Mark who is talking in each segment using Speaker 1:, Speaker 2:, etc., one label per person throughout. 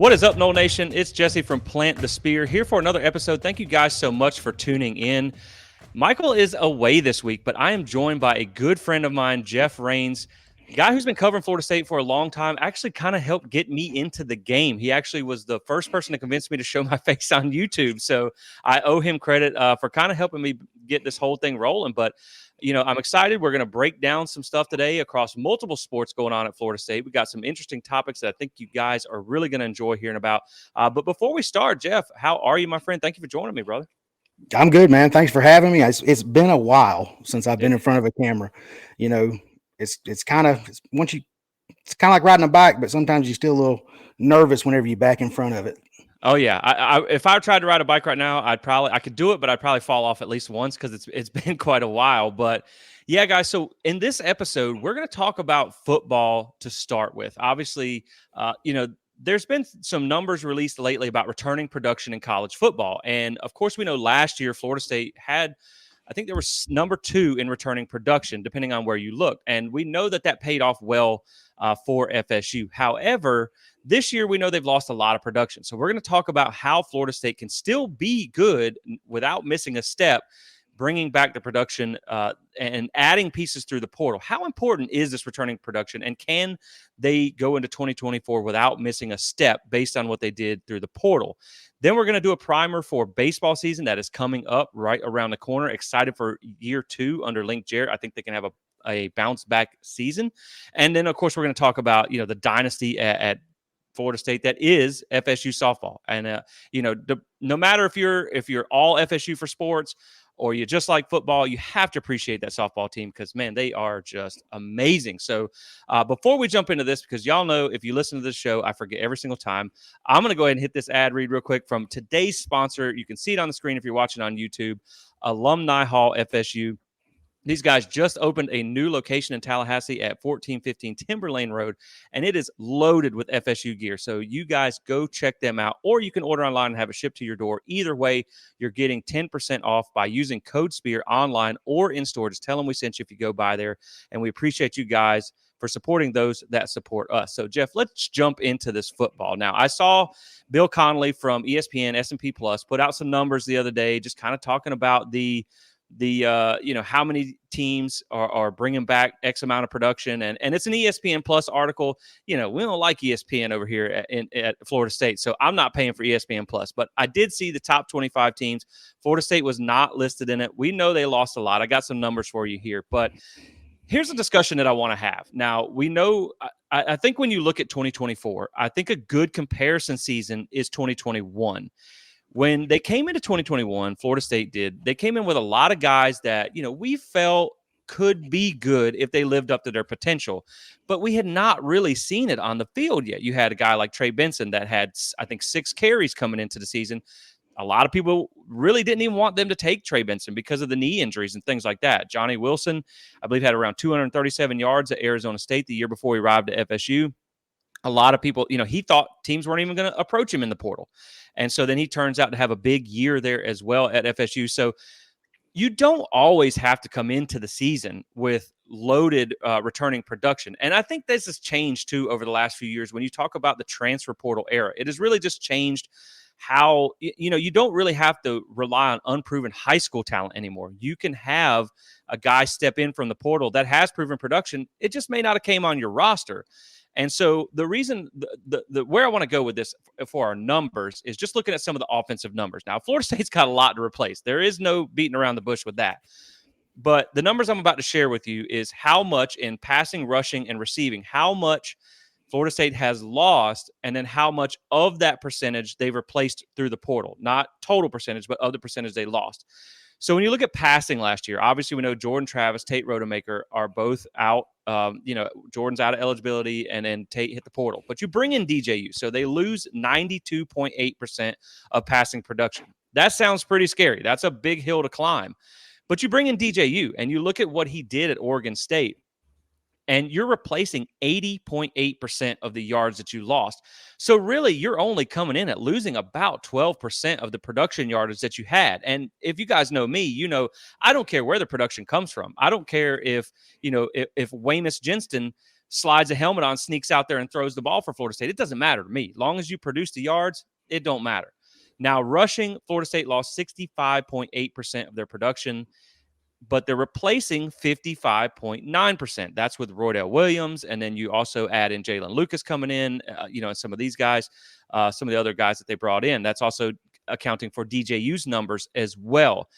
Speaker 1: What is up, Noel Nation? It's Jesse from Plant the Spear here for another episode. Thank you guys so much for tuning in. Michael is away this week, but I am joined by a good friend of mine, Jeff Rains, a guy who's been covering Florida State for a long time, actually kind of helped get me into the game. He actually was the first person to convince me to show my face on YouTube. So I owe him credit for kind of helping me get this whole thing rolling. But I'm excited. We're going to break down some stuff today across multiple sports going on at Florida State. We got some interesting topics that I think you guys are really going to enjoy hearing about. But before we start, Jeff, how are you, my friend? Thank you for joining me, brother.
Speaker 2: I'm good, man. Thanks for having me. It's been a while since I've been in front of a camera. You know, it's kind of like riding a bike, but sometimes you're still a little nervous whenever you're back in front of it.
Speaker 1: Oh yeah, if I tried to ride a bike right now, I could do it, but I'd probably fall off at least once because it's been quite a while. But yeah, guys. So in this episode, we're going to talk about football to start with. Obviously, there's been some numbers released lately about returning production in college football, and of course, we know last year Florida State had. I think there was number 2 in returning production, depending on where you look. And we know that paid off well for FSU. However, this year we know they've lost a lot of production. So we're going to talk about how Florida State can still be good without missing a step, bringing back the production and adding pieces through the portal. How important is this returning production, and can they go into 2024 without missing a step based on what they did through the portal? Then we're going to do a primer for baseball season that is coming up right around the corner. Excited for year 2 under Link Jarrett. I think they can have a bounce back season. And then, of course, we're going to talk about, the dynasty at Florida State that is FSU softball. And, no matter if you're all FSU for sports or you just like football, you have to appreciate that softball team because, man, they are just amazing. So before we jump into this, because y'all know if you listen to this show, I forget every single time, I'm going to go ahead and hit this ad read real quick from today's sponsor. You can see it on the screen if you're watching on YouTube, Alumni Hall FSU. These guys just opened a new location in Tallahassee at 1415 Timberlane Road, and it is loaded with FSU gear. So you guys go check them out, or you can order online and have it shipped to your door. Either way, you're getting 10% off by using code SPEAR online or in store. Just tell them we sent you if you go by there, and we appreciate you guys for supporting those that support us. So, Jeff, let's jump into this football. Now, I saw Bill Connolly from ESPN, S&P Plus, put out some numbers the other day just kind of talking about the how many teams are bringing back X amount of production. And it's an ESPN Plus article. We don't like ESPN over here at Florida State, so I'm not paying for ESPN Plus. But I did see the top 25 teams. Florida State was not listed in it. We know they lost a lot. I got some numbers for you here. But here's a discussion that I want to have. Now, we know I think when you look at 2024, I think a good comparison season is 2021. When they came into 2021, Florida State they came in with a lot of guys that, we felt could be good if they lived up to their potential, but we had not really seen it on the field yet. You had a guy like Trey Benson that had, I think, 6 carries coming into the season. A lot of people really didn't even want them to take Trey Benson because of the knee injuries and things like that. Johnny Wilson, I believe, had around 237 yards at Arizona State the year before he arrived at FSU. A lot of people, he thought teams weren't even going to approach him in the portal. And so then he turns out to have a big year there as well at FSU. So you don't always have to come into the season with loaded returning production. And I think this has changed too over the last few years. When you talk about the transfer portal era, it has really just changed how, you don't really have to rely on unproven high school talent anymore. You can have a guy step in from the portal that has proven production. It just may not have came on your roster. And so the reason, the where I want to go with this for our numbers is just looking at some of the offensive numbers. Now, Florida State's got a lot to replace. There is no beating around the bush with that. But the numbers I'm about to share with you is how much in passing, rushing, and receiving, how much Florida State has lost, and then how much of that percentage they've replaced through the portal. Not total percentage, but of the percentage they lost. So when you look at passing last year, obviously we know Jordan Travis, Tate Rodemaker are both out. Jordan's out of eligibility, and then Tate hit the portal. But you bring in DJU, so they lose 92.8% of passing production. That sounds pretty scary. That's a big hill to climb. But you bring in DJU, and you look at what he did at Oregon State, and you're replacing 80.8% of the yards that you lost. So really, you're only coming in at losing about 12% of the production yardage that you had. And if you guys know me, I don't care where the production comes from. I don't care if Weymouth Jenston slides a helmet on, sneaks out there and throws the ball for Florida State. It doesn't matter to me. As long as you produce the yards, it don't matter. Now, rushing, Florida State lost 65.8% of their production, but they're replacing 55.9%. That's with Roydell Williams. And then you also add in Jalen Lucas coming in, and some of these guys, some of the other guys that they brought in. That's also accounting for DJU's numbers as well.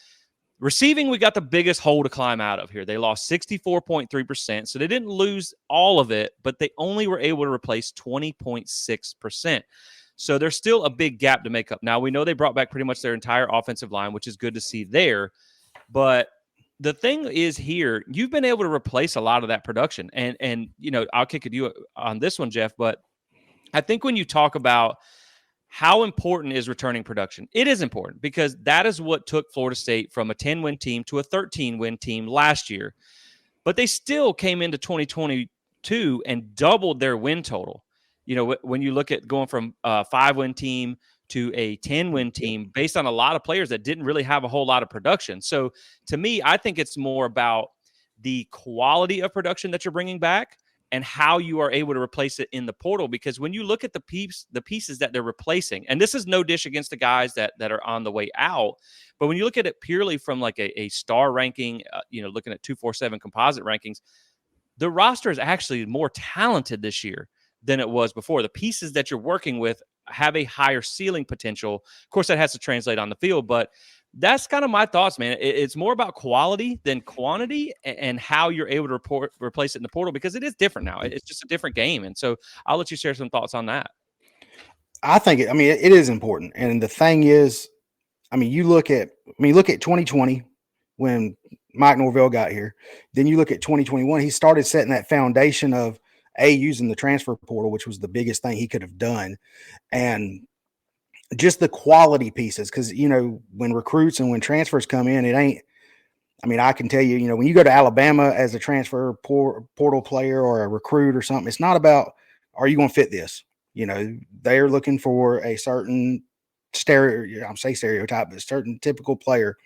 Speaker 1: Receiving, we got the biggest hole to climb out of here. They lost 64.3%. So they didn't lose all of it, but they only were able to replace 20.6%. So there's still a big gap to make up. Now, we know they brought back pretty much their entire offensive line, which is good to see there. But the thing is here, you've been able to replace a lot of that production. And I'll kick it to you on this one, Jeff. But I think when you talk about how important is returning production, it is important because that is what took Florida State from a 10-win team to a 13-win team last year. But they still came into 2022 and doubled their win total. When you look at going from a 5-win team to a 10-win team based on a lot of players that didn't really have a whole lot of production. So to me, I think it's more about the quality of production that you're bringing back and how you are able to replace it in the portal. Because when you look at the pieces that they're replacing, and this is no dish against the guys that are on the way out, but when you look at it purely from like a star ranking, looking at 247 composite rankings, the roster is actually more talented this year than it was before. The pieces that you're working with have a higher ceiling potential. Of course, that has to translate on the field, but that's kind of my thoughts, man. It's more about quality than quantity and how you're able to replace it in the portal because it is different now. It's just a different game. And so I'll let you share some thoughts on that.
Speaker 2: I think it is important. And the thing is, you look at 2020 when Mike Norvell got here. Then you look at 2021, he started setting that foundation of using the transfer portal, which was the biggest thing he could have done. And just the quality pieces. Cause when recruits and when transfers come in, it ain't, I can tell you, when you go to Alabama as a transfer portal player or a recruit or something, it's not about, are you going to fit this? They're looking for a certain stereotype, but a certain typical player.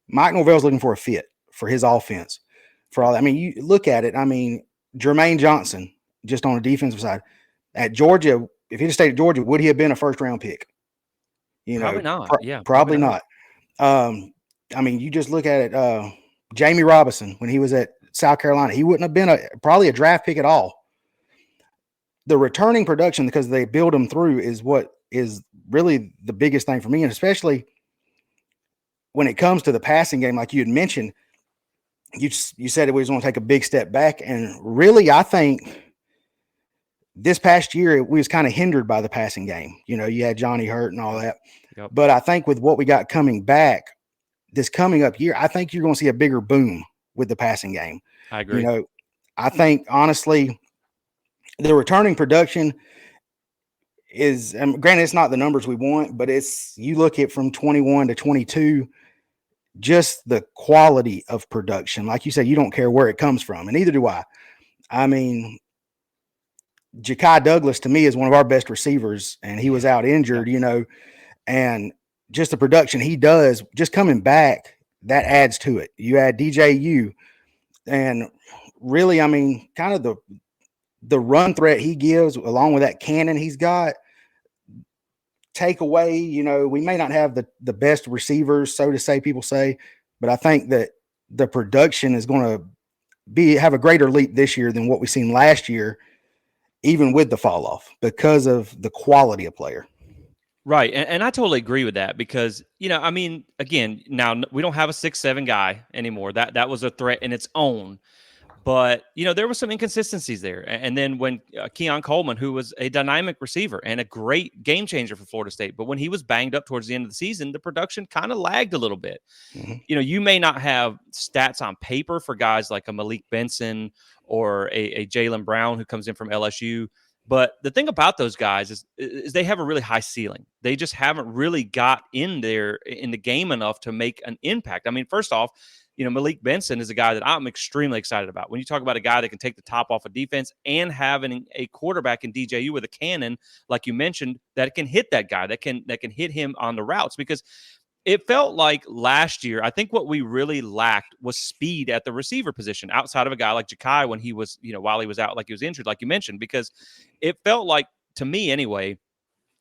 Speaker 2: Mike Norvell's looking for a fit for his offense. For all, you look at it. Jermaine Johnson, just on the defensive side, at Georgia, if he'd have stayed at Georgia, would he have been a first-round pick?
Speaker 1: Probably not.
Speaker 2: Probably not. You just look at it. Jamie Robinson, when he was at South Carolina, he wouldn't have been probably a draft pick at all. The returning production, because they build them through, is what is really the biggest thing for me, and especially when it comes to the passing game, like you had mentioned. You said it was going to take a big step back. And really, I think this past year, we was kind of hindered by the passing game. You had Johnny hurt and all that.
Speaker 1: Yep.
Speaker 2: But I think with what we got coming back this coming up year, I think you're going to see a bigger boom with the passing game.
Speaker 1: I agree.
Speaker 2: I think, honestly, the returning production is, granted, it's not the numbers we want, but you look at from 21 to 22, just the quality of production. Like you said, you don't care where it comes from, and neither do I. Ja'Kai Douglas, to me, is one of our best receivers, and he was out injured, and just the production he does, just coming back, that adds to it. You add DJU, and really, kind of the run threat he gives, along with that cannon he's got, take away, we may not have the best receivers, so to say, people say, but I think that the production is going to have a greater leap this year than what we've seen last year, even with the fall off, because of the quality of player.
Speaker 1: Right. And I totally agree with that because, again, now we don't have a 6'7" guy anymore. That was a threat in its own. But, there were some inconsistencies there. And then when Keon Coleman, who was a dynamic receiver and a great game changer for Florida State, but when he was banged up towards the end of the season, the production kind of lagged a little bit. Mm-hmm. You may not have stats on paper for guys like a Malik Benson or a Jaylen Brown who comes in from LSU. But the thing about those guys is they have a really high ceiling. They just haven't really got in there in the game enough to make an impact. First off, Malik Benson is a guy that I'm extremely excited about. When you talk about a guy that can take the top off of defense and having a quarterback in DJU with a cannon, like you mentioned, that can hit that guy, that can hit him on the routes. Because it felt like last year, I think what we really lacked was speed at the receiver position outside of a guy like Ja'Kai when he was, while he was out, like he was injured, like you mentioned, because it felt like, to me anyway,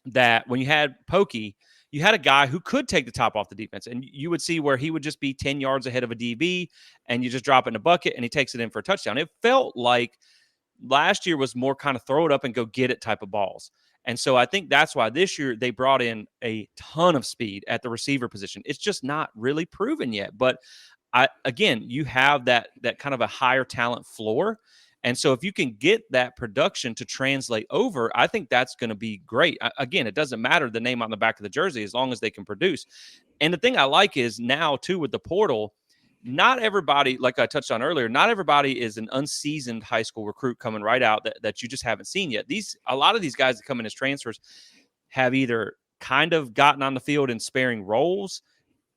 Speaker 1: that when you had Pokey, you had a guy who could take the top off the defense, and you would see where he would just be 10 yards ahead of a DB, and you just drop it in a bucket, and he takes it in for a touchdown. It felt like last year was more kind of throw it up and go get it type of balls. And so I think that's why this year they brought in a ton of speed at the receiver position. It's just not really proven yet. But again, you have that kind of a higher talent floor. And so if you can get that production to translate over, I think that's going to be great. Again, it doesn't matter the name on the back of the jersey as long as they can produce. And the thing I like is now, too, with the portal, not everybody, like I touched on earlier, not everybody is an unseasoned high school recruit coming right out that you just haven't seen yet. A lot of these guys that come in as transfers have either kind of gotten on the field in sparing roles.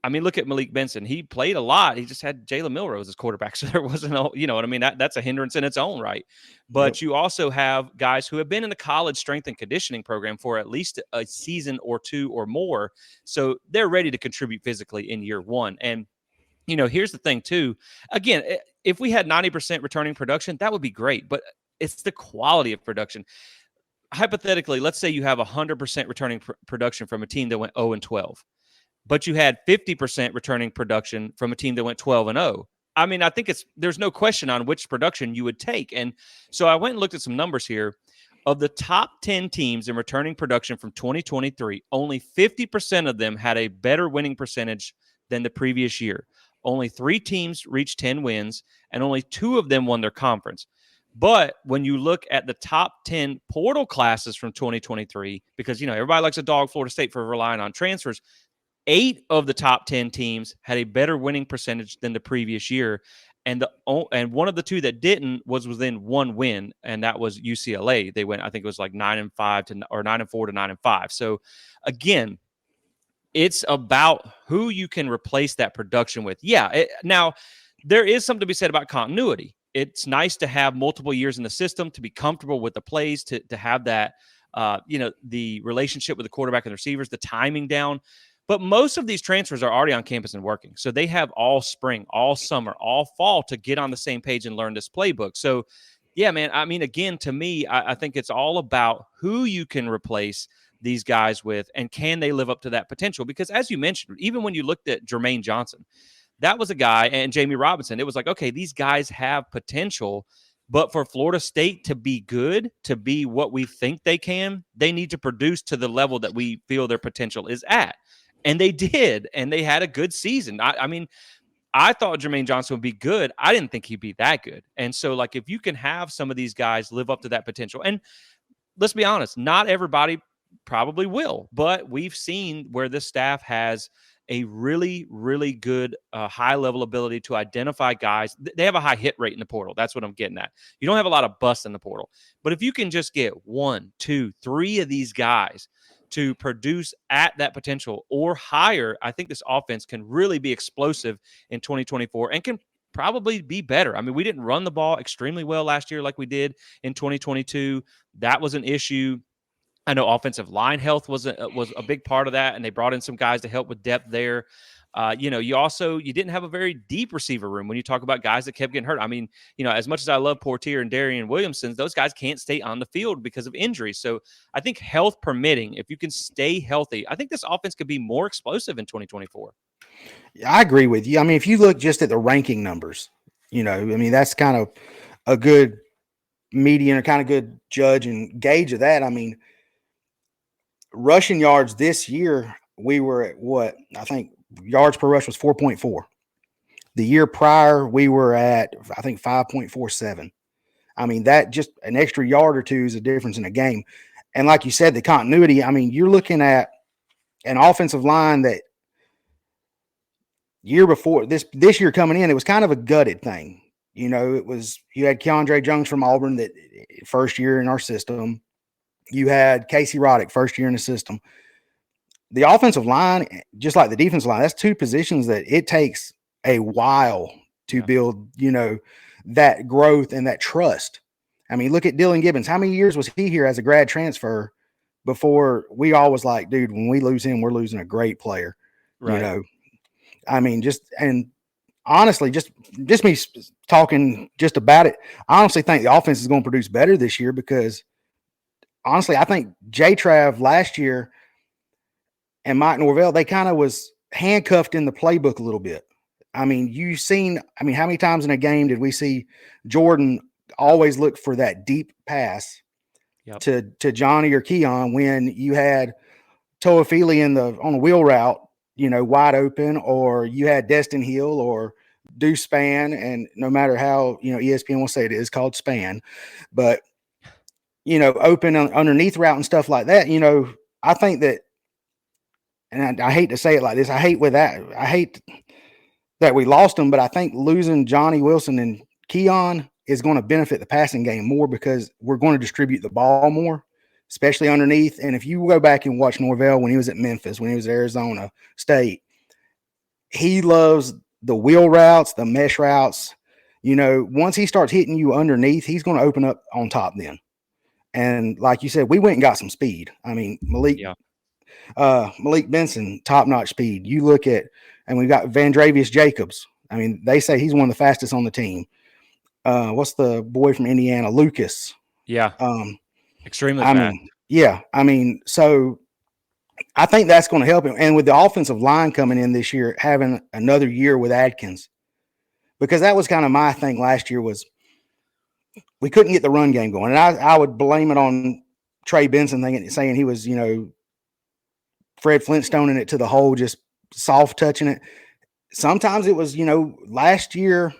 Speaker 1: I mean, look at Malik Benson. He played a lot. He just had Jalen Milrose as quarterback. So there wasn't, you know what I mean? That's a hindrance in its own right. But you also have guys who have been in the college strength and conditioning program for at least a season or two or more. So they're ready to contribute physically in year one. And here's the thing, too. Again, if we had 90% returning production, that would be great. But it's the quality of production. Hypothetically, let's say you have 100% returning production from a team that went 0-12, but you had 50% returning production from a team that went 12-0. I mean, I think there's no question on which production you would take. And so I went and looked at some numbers here. Of the top 10 teams in returning production from 2023, only 50% of them had a better winning percentage than the previous year. Only 3 teams reached 10 wins, and only 2 of them won their conference. But when you look at the top 10 portal classes from 2023, because, everybody likes to dog Florida State for relying on transfers, 8 of the top 10 teams had a better winning percentage than the previous year. And one of the 2 that didn't was within 1 win, and that was UCLA. They went, I think it was like 9-5 or 9-4 to 9-5. So again, it's about who you can replace that production with. Now, there is something to be said about continuity. It's nice to have multiple years in the system, to be comfortable with the plays, to have that, the relationship with the quarterback and the receivers, the timing down. But most of these transfers are already on campus and working. So they have all spring, all summer, all fall to get on the same page and learn this playbook. So, yeah, man, I mean, again, to me, I think it's all about who you can replace these guys with, and can they live up to that potential? Because as you mentioned, even when you looked at Jermaine Johnson, that was a guy, and Jamie Robinson, it was like, okay, these guys have potential, but for Florida State to be good, to be what we think they can, they need to produce to the level that we feel their potential is at. And they did, and they had a good season. I mean, I thought Jermaine Johnson would be good. I didn't think he'd be that good. And so, like, if you can have some of these guys live up to that potential, and let's be honest, not everybody probably will, but we've seen where this staff has a really, really good high-level ability to identify guys. They have a high hit rate in the portal. That's what I'm getting at. You don't have a lot of busts in the portal. But if you can just get 1, 2, 3 of these guys to produce at that potential or higher, I think this offense can really be explosive in 2024 and can probably be better. I mean, we didn't run the ball extremely well last year like we did in 2022. That was an issue. I know offensive line health was a big part of that, and they brought in some guys to help with depth there. You didn't have a very deep receiver room when you talk about guys that kept getting hurt. I mean, as much as I love Portier and Darian Williamson, those guys can't stay on the field because of injuries. So I think health permitting, if you can stay healthy, I think this offense could be more explosive in 2024.
Speaker 2: I agree with you. I mean, if you look just at the ranking numbers, that's kind of a good median or kind of good judge and gauge of that. I mean, rushing yards this year, we were at what? I think yards per rush was 4.4. The year prior, we were at, I think, 5.47. I mean, that just an extra yard or two is a difference in a game. And like you said, the continuity, I mean, you're looking at an offensive line that year before this year coming in, it was kind of a gutted thing. You had Keandre Jones from Auburn that first year in our system. You had Casey Roddick first year in the system. The offensive line, just like the defensive line, that's 2 positions that it takes a while to build, that growth and that trust. I mean, look at Dylan Gibbons. How many years was he here as a grad transfer before we all was like, dude, when we lose him, we're losing a great player? You
Speaker 1: Right.
Speaker 2: know, I mean, and honestly, just me talking just about it. I honestly think the offense is going to produce better this year because honestly, I think J Trav last year and Mike Norvell, they kind of was handcuffed in the playbook a little bit. I mean, how many times in a game did we see Jordan always look for that deep pass
Speaker 1: Yep.
Speaker 2: to Johnny or Keon when you had Toafili on the wheel route, wide open, or you had Destin Hill or Deuce Span, and no matter how ESPN will say it is called Span, but open underneath route and stuff like that. I think that, and I hate to say it like this, I hate that we lost him, but I think losing Johnny Wilson and Keon is going to benefit the passing game more because we're going to distribute the ball more, especially underneath. And if you go back and watch Norvell when he was at Memphis, when he was at Arizona State, he loves the wheel routes, the mesh routes. Once he starts hitting you underneath, he's going to open up on top then. And like you said, we went and got some speed. I mean,
Speaker 1: Yeah.
Speaker 2: Malik Benson, top notch speed. You look at, and we've got Vandravius Jacobs. I mean, they say he's one of the fastest on the team. What's the boy from Indiana, Lucas?
Speaker 1: Yeah. Extremely
Speaker 2: I
Speaker 1: fast.
Speaker 2: mean, yeah. I mean, so I think that's going to help him. And with the offensive line coming in this year, having another year with Adkins, because that was kind of my thing last year was we couldn't get the run game going. And I would blame it on Trey Benson saying he was, Fred Flintstoning it to the hole, just soft touching it. Sometimes it was, last year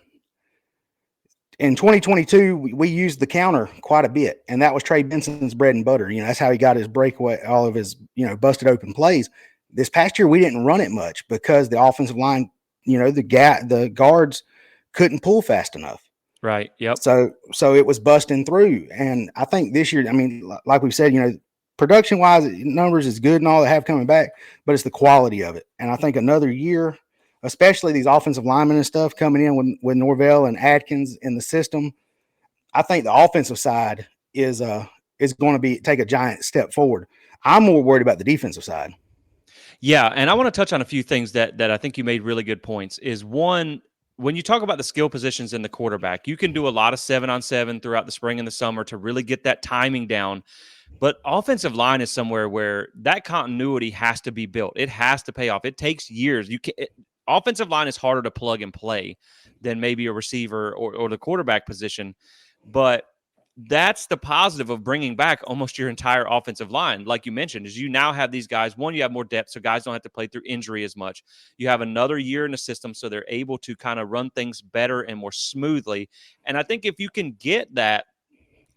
Speaker 2: in 2022, we used the counter quite a bit, and that was Trey Benson's bread and butter. That's how he got his breakaway, all of his, busted open plays. This past year, we didn't run it much because the offensive line, the guards couldn't pull fast enough.
Speaker 1: Right. Yep.
Speaker 2: So it was busting through. And I think this year, I mean, like we said, production wise, numbers is good and all that have coming back, but it's the quality of it. And I think another year, especially these offensive linemen and stuff coming in with Norvell and Adkins in the system, I think the offensive side is going to take a giant step forward. I'm more worried about the defensive side.
Speaker 1: Yeah, and I want to touch on a few things that I think you made really good points. Is one, when you talk about the skill positions in the quarterback, you can do a lot of 7-on-7 throughout the spring and the summer to really get that timing down. But offensive line is somewhere where that continuity has to be built. It has to pay off. It takes years. Offensive line is harder to plug and play than maybe a receiver or the quarterback position. But that's the positive of bringing back almost your entire offensive line. Like you mentioned, is you now have these guys. One, you have more depth, so guys don't have to play through injury as much. You have another year in the system, so they're able to kind of run things better and more smoothly. And I think if you can get that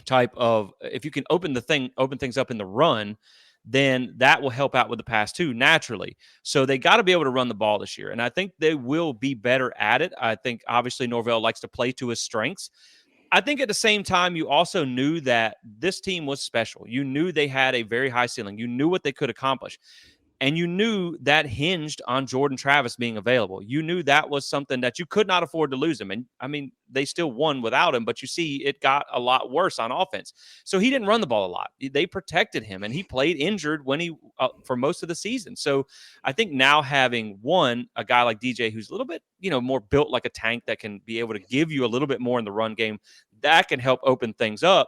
Speaker 1: type of, if you can open things up in the run, then that will help out with the pass too, naturally. So they got to be able to run the ball this year. And I think they will be better at it. I think obviously Norvell likes to play to his strengths. I think at the same time, you also knew that this team was special. You knew they had a very high ceiling. You knew what they could accomplish. And you knew that hinged on Jordan Travis being available. You knew that was something that you could not afford to lose him. And I mean, they still won without him, but you see, it got a lot worse on offense. So he didn't run the ball a lot. They protected him, and he played injured when for most of the season. So I think now having a guy like DJ who's a little bit, more built like a tank that can be able to give you a little bit more in the run game, that can help open things up.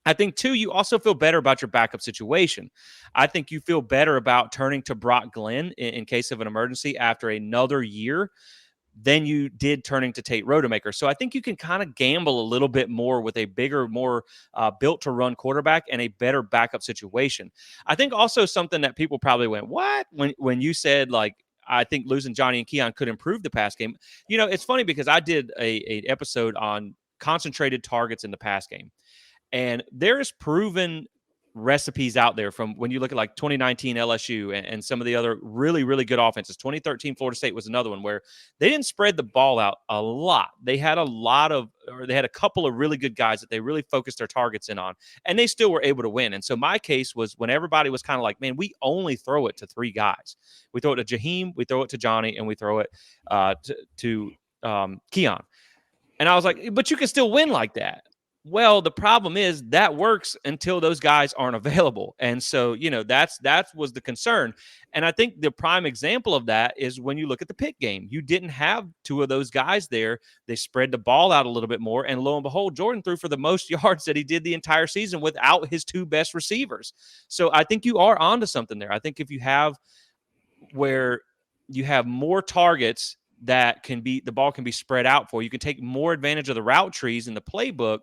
Speaker 1: I think, too, you also feel better about your backup situation. I think you feel better about turning to Brock Glenn in case of an emergency after another year than you did turning to Tate Rodemaker. So I think you can kind of gamble a little bit more with a bigger, more built-to-run quarterback and a better backup situation. I think also something that people probably went, what? When you said, like, I think losing Johnny and Keon could improve the pass game. It's funny because I did a episode on concentrated targets in the pass game. And there's proven recipes out there from when you look at like 2019 LSU and some of the other really, really good offenses. 2013 Florida State was another one where they didn't spread the ball out a lot. They had a couple of really good guys that they really focused their targets in on, and they still were able to win. And so my case was when everybody was kind of like, man, we only throw it to three guys. We throw it to Jaheim, we throw it to Johnny, and we throw it to Keon. And I was like, but you can still win like that. Well, the problem is that works until those guys aren't available. And so, that was the concern. And I think the prime example of that is when you look at the Pitt game. You didn't have two of those guys there. They spread the ball out a little bit more. And lo and behold, Jordan threw for the most yards that he did the entire season without his two best receivers. So I think you are onto something there. I think if you have where you have more targets that the ball can be spread out for, you can take more advantage of the route trees in the playbook.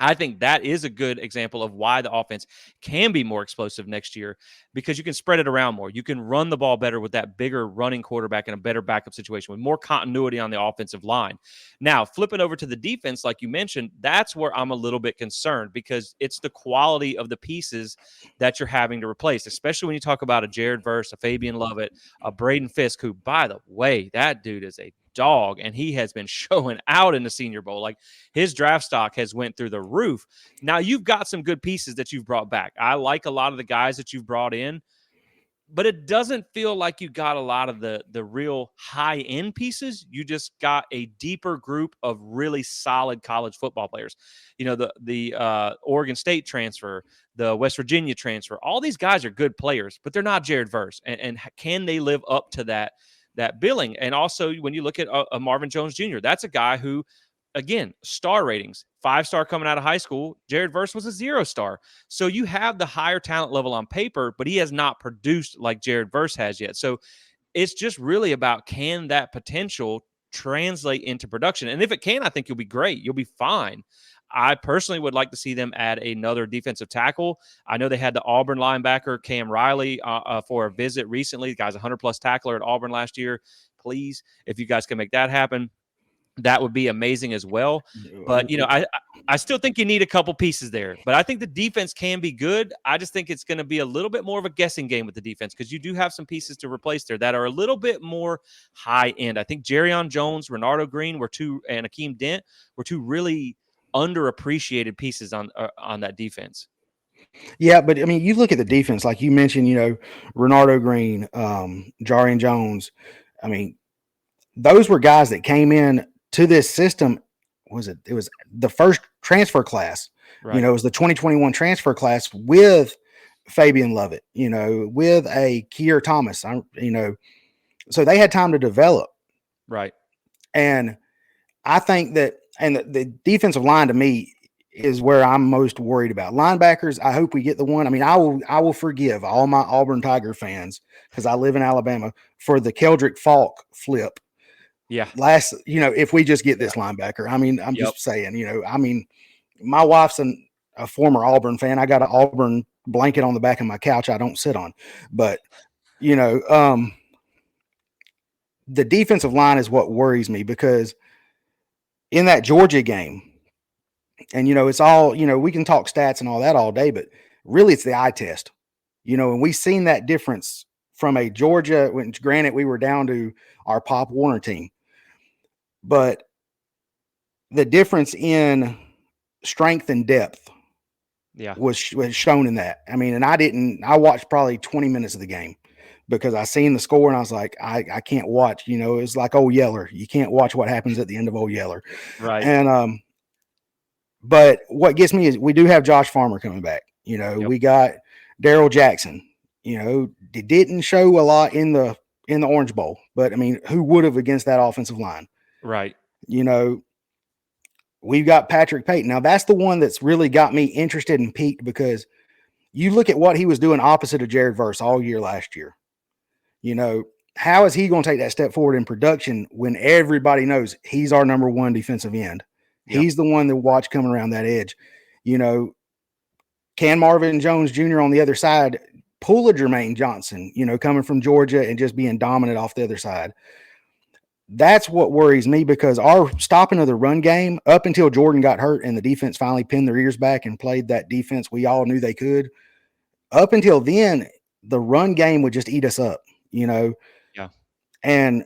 Speaker 1: I think that is a good example of why the offense can be more explosive next year, because you can spread it around more. You can run the ball better with that bigger running quarterback in a better backup situation with more continuity on the offensive line. Now, flipping over to the defense, like you mentioned, that's where I'm a little bit concerned, because it's the quality of the pieces that you're having to replace, especially when you talk about a Jared Verse, a Fabian Lovett, a Braden Fisk, who, by the way, that dude is a dog, and he has been showing out in the Senior Bowl. Like, his draft stock has went through the roof. Now, you've got some good pieces that you've brought back. I like a lot of the guys that you've brought in, but it doesn't feel like you got a lot of the real high end pieces. You just got a deeper group of really solid college football players. The Oregon State transfer, the West Virginia transfer. All these guys are good players, but they're not Jared Verse. And can they live up to that billing? And also, when you look at a Marvin Jones Jr., that's a guy who, again, star ratings, 5-star coming out of high school. Jared Verse was a 0-star. So you have the higher talent level on paper, but he has not produced like Jared Verse has yet. So it's just really about, can that potential translate into production? And if it can, I think you'll be great. You'll be fine. I personally would like to see them add another defensive tackle. I know they had the Auburn linebacker, Cam Riley, for a visit recently. The guy's a 100-plus tackler at Auburn last year. Please, if you guys can make that happen, that would be amazing as well. But, I still think you need a couple pieces there. But I think the defense can be good. I just think it's going to be a little bit more of a guessing game with the defense, because you do have some pieces to replace there that are a little bit more high end. I think Jerrion Jones, Renardo Green and Akeem Dent were two really underappreciated pieces on that defense.
Speaker 2: Yeah, but I mean, you look at the defense, like you mentioned, Renardo Green, Jarian Jones. I mean, those were guys that came in to this system. It was the first transfer class.
Speaker 1: Right.
Speaker 2: It was the 2021 transfer class with Fabian Lovett, with a Keir Thomas, so they had time to develop.
Speaker 1: Right.
Speaker 2: And I think that, and the defensive line to me is where I'm most worried about. Linebackers, I hope we get the one. I mean, I will forgive all my Auburn Tiger fans, because I live in Alabama, for the Keldrick Falk flip.
Speaker 1: Yeah.
Speaker 2: If we just get this linebacker, I mean, I'm just saying, I mean, my wife's a former Auburn fan. I got an Auburn blanket on the back of my couch I don't sit on. But, the defensive line is what worries me, because in that Georgia game, and, it's all, we can talk stats and all that all day, but really it's the eye test, and we've seen that difference from a Georgia, when granted we were down to our Pop Warner team, but the difference in strength and depth was shown in that. I mean, and I watched probably 20 minutes of the game, because I seen the score and I was like, I can't watch, it's like Old Yeller. You can't watch what happens at the end of Old Yeller.
Speaker 1: Right.
Speaker 2: And, but what gets me is we do have Josh Farmer coming back. We got Daryl Jackson, didn't show a lot in the Orange Bowl, but I mean, who would have against that offensive line?
Speaker 1: Right.
Speaker 2: We've got Patrick Payton. Now that's the one that's really got me interested and piqued, because you look at what he was doing opposite of Jared Verse all year last year. How is he going to take that step forward in production when everybody knows he's our number one defensive end? Yep. He's the one that watch coming around that edge. Can Marvin Jones Jr. on the other side pull a Jermaine Johnson, coming from Georgia and just being dominant off the other side? That's what worries me, because our stopping of the run game up until Jordan got hurt and the defense finally pinned their ears back and played that defense we all knew they could. Up until then, the run game would just eat us up,
Speaker 1: Yeah.
Speaker 2: And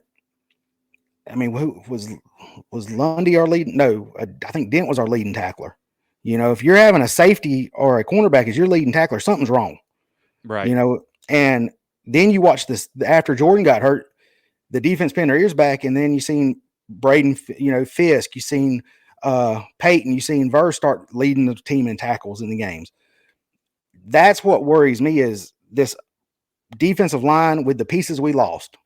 Speaker 2: I mean, who was Lundy our lead? No, I think Dent was our leading tackler. If you're having a safety or a cornerback as your leading tackler, something's wrong.
Speaker 1: Right.
Speaker 2: And then you watch this after Jordan got hurt, the defense pinned their ears back, and then you seen Braden, Fisk, you seen Peyton, you seen Verse start leading the team in tackles in the games. That's what worries me is this defensive line with the pieces we lost.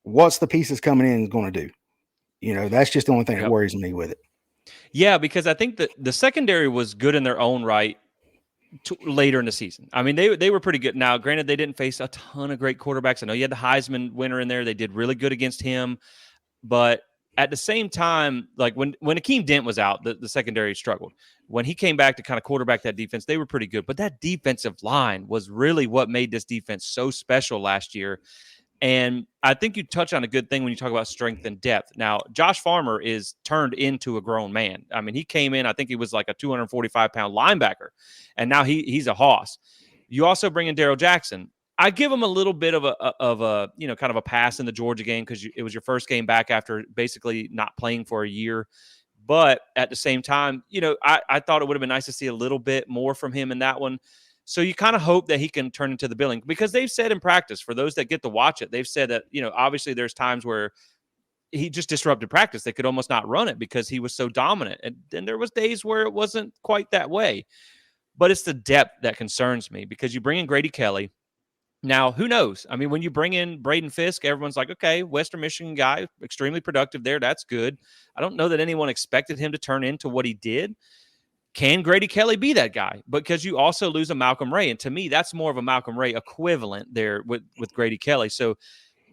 Speaker 2: What's the pieces coming in going to do? That's just the only thing that worries me with it.
Speaker 1: Yeah, because I think that the secondary was good in their own right later in the season. I mean, they were pretty good. Now, granted, they didn't face a ton of great quarterbacks. I know you had the Heisman winner in there. They did really good against him. But at the same time, like when Akeem Dent was out, the secondary struggled. When he came back to kind of quarterback that defense, they were pretty good. But that defensive line was really what made this defense so special last year. And I think you touch on a good thing when you talk about strength and depth. Now, Josh Farmer is turned into a grown man. I mean, he came in, I think he was like a 245-pound linebacker, and now he's a hoss. You also bring in Darrell Jackson. I give him a little bit of a kind of a pass in the Georgia game because it was your first game back after basically not playing for a year. But at the same time, I thought it would have been nice to see a little bit more from him in that one. So you kind of hope that he can turn into the billing because they've said in practice, for those that get to watch it, they've said that, obviously there's times where he just disrupted practice. They could almost not run it because he was so dominant. And then there was days where it wasn't quite that way. But it's the depth that concerns me because you bring in Grady Kelly. Now, who knows? I mean, when you bring in Braden Fisk, everyone's like, okay, Western Michigan guy, extremely productive there. That's good. I don't know that anyone expected him to turn into what he did. Can Grady Kelly be that guy? Because you also lose a Malcolm Ray. And to me, that's more of a Malcolm Ray equivalent there with Grady Kelly. So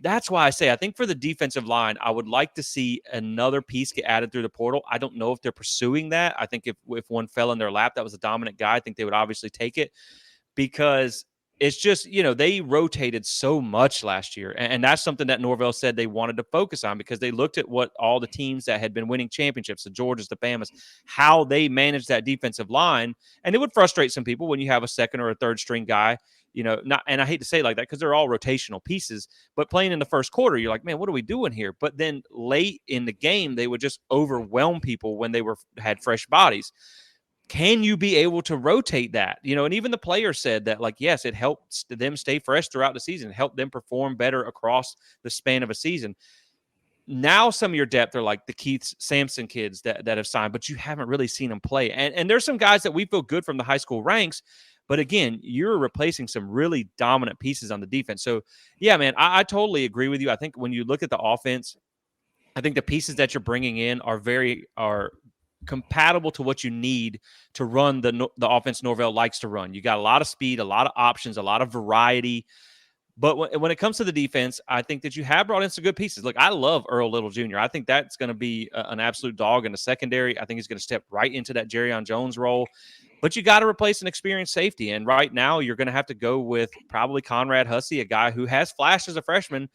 Speaker 1: that's why I say I think for the defensive line, I would like to see another piece get added through the portal. I don't know if they're pursuing that. I think if one fell in their lap that was a dominant guy, I think they would obviously take it because it's just, they rotated so much last year. And that's something that Norvell said they wanted to focus on because they looked at what all the teams that had been winning championships, the Georgias, the Bamas, how they managed that defensive line. And it would frustrate some people when you have a second or a third string guy, not, and I hate to say it like that because they're all rotational pieces, but playing in the first quarter, you're like, man, what are we doing here? But then late in the game, they would just overwhelm people when they had fresh bodies. Can you be able to rotate that? And even the player said that, like, yes, it helps them stay fresh throughout the season, help them perform better across the span of a season. Now, some of your depth are like the Keith Sampson kids that have signed, but you haven't really seen them play. And there's some guys that we feel good from the high school ranks, but again, you're replacing some really dominant pieces on the defense. So, yeah, man, I totally agree with you. I think when you look at the offense, I think the pieces that you're bringing in are compatible to what you need to run the offense Norvell likes to run. You got a lot of speed, a lot of options, a lot of variety. But when it comes to the defense, I think that you have brought in some good pieces. Look, I love Earl Little Jr. I think that's going to be an absolute dog in the secondary. I think he's going to step right into that Jerrion Jones role. But you got to replace an experienced safety. And right now, you're going to have to go with probably Conrad Hussey, a guy who has flashed as a freshman,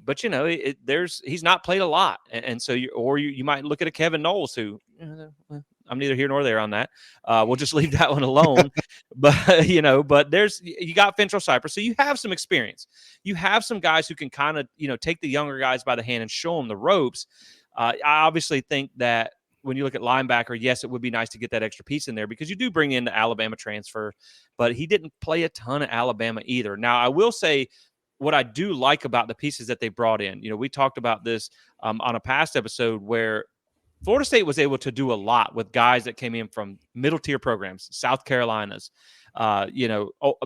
Speaker 1: but he's not played a lot, and so you might look at a Kevin Knowles who I'm neither here nor there on that. We'll just leave that one alone. But you got Fentrell Cypress, so you have some experience. You have some guys who can kind of take the younger guys by the hand and show them the ropes. I obviously think that when you look at linebacker, yes, it would be nice to get that extra piece in there because you do bring in the Alabama transfer, but he didn't play a ton of Alabama either. Now, I will say, what I do like about the pieces that they brought in, we talked about this on a past episode where Florida State was able to do a lot with guys that came in from middle tier programs, South Carolinas,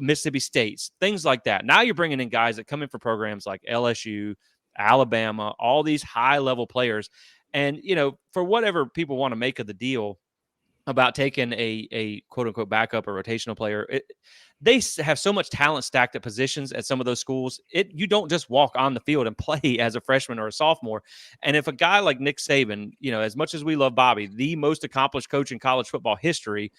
Speaker 1: Mississippi States, things like that. Now you're bringing in guys that come in for programs like LSU, Alabama, all these high level players. And, for whatever people want to make of the deal about taking a quote unquote backup or rotational player, they have so much talent stacked at positions at some of those schools. You don't just walk on the field and play as a freshman or a sophomore. And if a guy like Nick Saban, as much as we love Bobby, the most accomplished coach in college football history,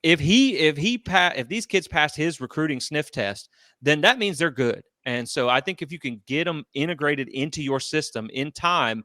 Speaker 1: if these kids passed his recruiting sniff test, then that means they're good. And so I think if you can get them integrated into your system in time,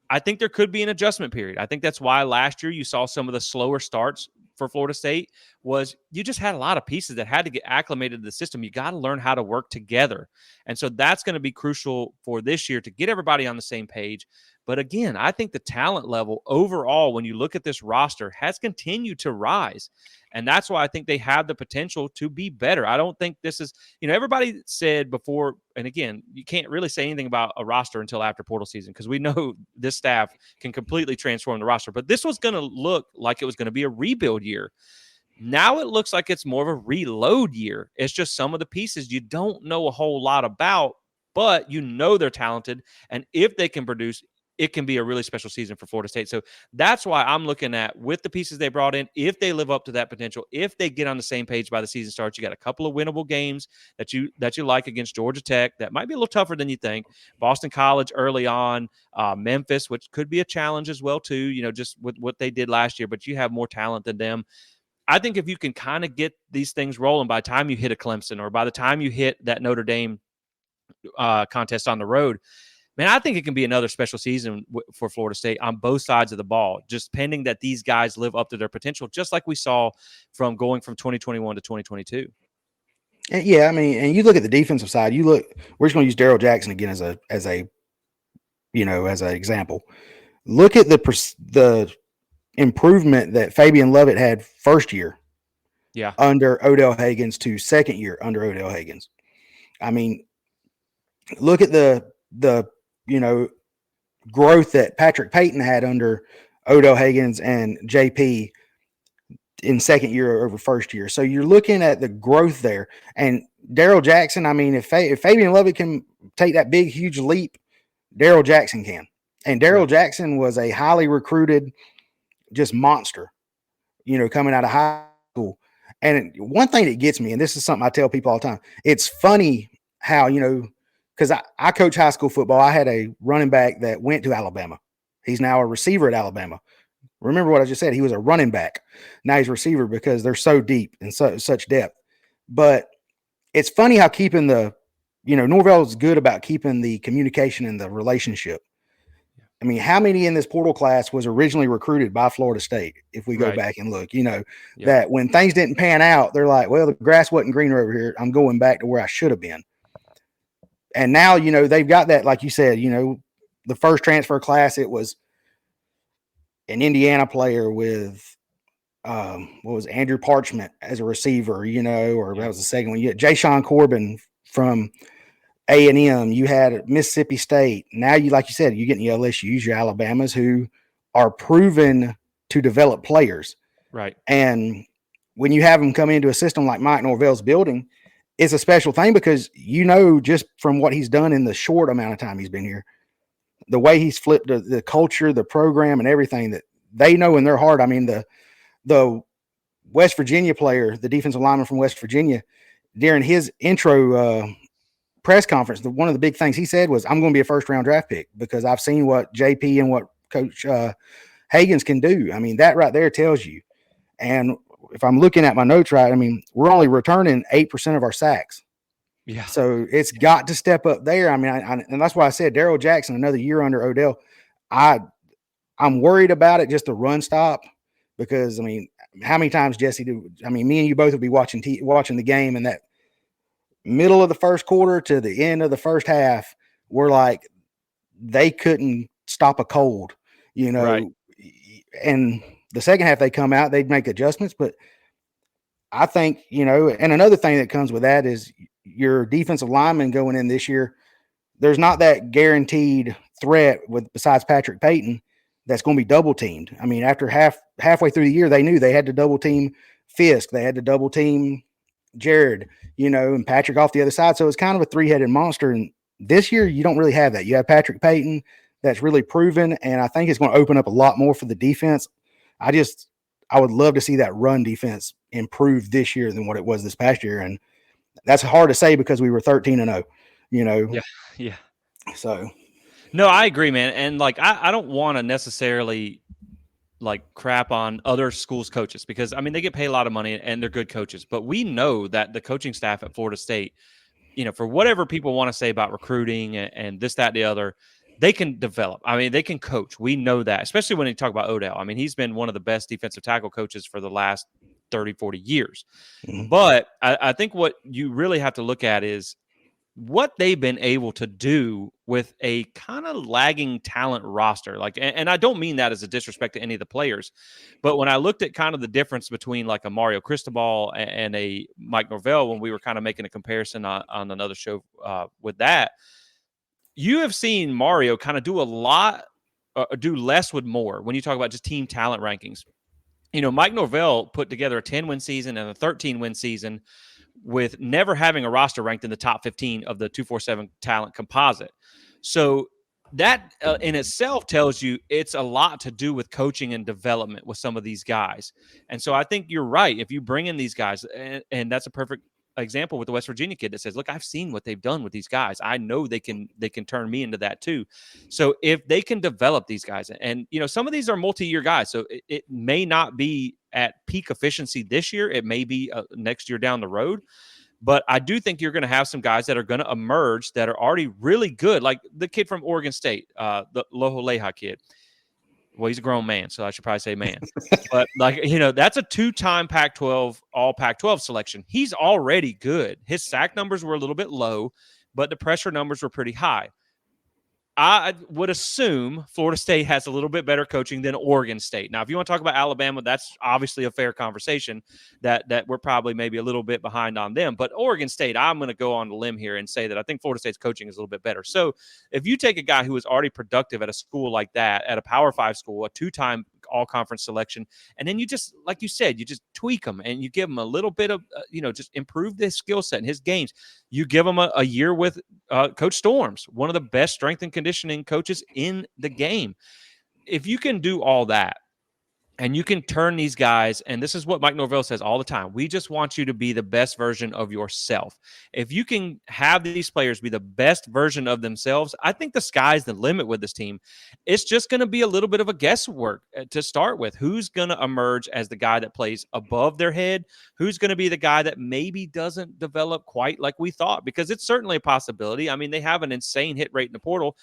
Speaker 1: I think there could be an adjustment period. I think that's why last year you saw some of the slower starts for Florida State was you just had a lot of pieces that had to get acclimated to the system. You got to learn how to work together. And so that's going to be crucial for this year to get everybody on the same page. But again, I think the talent level overall, when you look at this roster, has continued to rise. And that's why I think they have the potential to be better. I don't think this is, everybody said before, and again, you can't really say anything about a roster until after portal season because we know this staff can completely transform the roster. But this was going to look like it was going to be a rebuild year. Now it looks like it's more of a reload year. It's just some of the pieces you don't know a whole lot about, but they're talented. And if they can produce, it can be a really special season for Florida State. So that's why I'm looking at, with the pieces they brought in, if they live up to that potential, if they get on the same page by the season starts, you got a couple of winnable games that you like against Georgia Tech. That might be a little tougher than you think. Boston College early on, Memphis, which could be a challenge as well too, just with what they did last year, but you have more talent than them. I think if you can kind of get these things rolling by the time you hit a Clemson or by the time you hit that Notre Dame contest on the road, man, I think it can be another special season for Florida State on both sides of the ball, just pending that these guys live up to their potential, just like we saw from going from 2021 to 2022.
Speaker 2: Yeah, I mean, and you look at the defensive side. We're just going to use Daryl Jackson again as an example. Look at the improvement that Fabian Lovett had first year, under Odell Haggins to second year under Odell Haggins. I mean, look at the growth that Patrick Payton had under Odell Haggins and JP in second year over first year. So you're looking at the growth there. And Daryl Jackson, I mean, if Fabian Lovett can take that big, huge leap, Daryl Jackson can. And Daryl Jackson was a highly recruited, just monster, coming out of high school. And one thing that gets me, and this is something I tell people all the time, it's funny how, because I coach high school football. I had a running back that went to Alabama. He's now a receiver at Alabama. Remember what I just said? He was a running back. Now he's a receiver because they're so deep and such depth. But it's funny how keeping Norvell is good about keeping the communication and the relationship. I mean, how many in this portal class was originally recruited by Florida State? If we go back and look, that when things didn't pan out, they're like, well, the grass wasn't greener over here. I'm going back to where I should have been. And now, they've got that, like you said, the first transfer class, it was an Indiana player with, Andrew Parchment as a receiver, that was the second one. You had Jayshon Corbin from A&M. You had Mississippi State. Now, like you said, you're getting your LSUs, your Alabamas, who are proven to develop players.
Speaker 1: Right.
Speaker 2: And when you have them come into a system like Mike Norvell's building, it's a special thing because, just from what he's done in the short amount of time he's been here, the way he's flipped the culture, the program, and everything, that they know in their heart. I mean, the West Virginia player, the defensive lineman from West Virginia, during his intro press conference, one of the big things he said was, I'm going to be a first-round draft pick because I've seen what JP and what Coach Haggins can do. I mean, that right there tells you. And if I'm looking at my notes right, I mean, we're only returning 8% of our sacks.
Speaker 1: Yeah.
Speaker 2: So it's got to step up there. I mean, and that's why I said Daryl Jackson, another year under Odell. I'm worried about it, just the run stop, because, I mean, how many times, Jesse, me and you both will be watching the game, and that middle of the first quarter to the end of the first half, we're like, they couldn't stop a cold,
Speaker 1: Right.
Speaker 2: And the second half they come out, they'd make adjustments. But I think, and another thing that comes with that is your defensive lineman going in this year, there's not that guaranteed threat besides Patrick Payton that's going to be double teamed. I mean, after halfway through the year, they knew they had to double team Fisk. They had to double team Jared, and Patrick off the other side. So it's kind of a three-headed monster. And this year, you don't really have that. You have Patrick Payton that's really proven, and I think it's going to open up a lot more for the defense. I would love to see that run defense improve this year than what it was this past year. And that's hard to say because we were 13-0,
Speaker 1: Yeah.
Speaker 2: So.
Speaker 1: No, I agree, man. And I don't want to necessarily crap on other schools' coaches because, I mean, they get paid a lot of money and they're good coaches. But we know that the coaching staff at Florida State, for whatever people want to say about recruiting and this, that, the other, they can develop. I mean, they can coach. We know that, especially when you talk about Odell. I mean, he's been one of the best defensive tackle coaches for the last 30, 40 years. Mm-hmm. But I think what you really have to look at is what they've been able to do with a kind of lagging talent roster. Like, and I don't mean that as a disrespect to any of the players, but when I looked at kind of the difference between like a Mario Cristobal and a Mike Norvell, when we were kind of making a comparison on another show with that, you have seen Mario kind of do a lot, do less with more when you talk about just team talent rankings. Mike Norvell put together a 10-win season and a 13-win season with never having a roster ranked in the top 15 of the 247 talent composite. So that in itself tells you it's a lot to do with coaching and development with some of these guys. And so I think you're right. If you bring in these guys, and that's a perfect example with the West Virginia kid that says, look, I've seen what they've done with these guys. I know they can turn me into that too. So if they can develop these guys, and some of these are multi-year guys, so it may not be at peak efficiency this year. It may be next year down the road. But I do think you're going to have some guys that are going to emerge that are already really good, like the kid from Oregon State, the Loholeha kid. Well, he's a grown man, so I should probably say man. But, that's a two-time Pac-12, all Pac-12 selection. He's already good. His sack numbers were a little bit low, but the pressure numbers were pretty high. I would assume Florida State has a little bit better coaching than Oregon State. Now, if you want to talk about Alabama, that's obviously a fair conversation that we're probably maybe a little bit behind on them. But Oregon State, I'm going to go on a limb here and say that I think Florida State's coaching is a little bit better. So if you take a guy who is already productive at a school like that, at a Power 5 school, a two-time all-conference selection, and then you just, like you said, you just tweak him and you give him a little bit of, just improve his skill set and his games. You give him a year with Coach Storms, one of the best strength and conditioning coaches in the game. If you can do all that, and you can turn these guys, and this is what Mike Norvell says all the time, we just want you to be the best version of yourself. If you can have these players be the best version of themselves, I think the sky's the limit with this team. It's just going to be a little bit of a guesswork to start with. Who's going to emerge as the guy that plays above their head? Who's going to be the guy that maybe doesn't develop quite like we thought? Because it's certainly a possibility. I mean, they have an insane hit rate in the portal,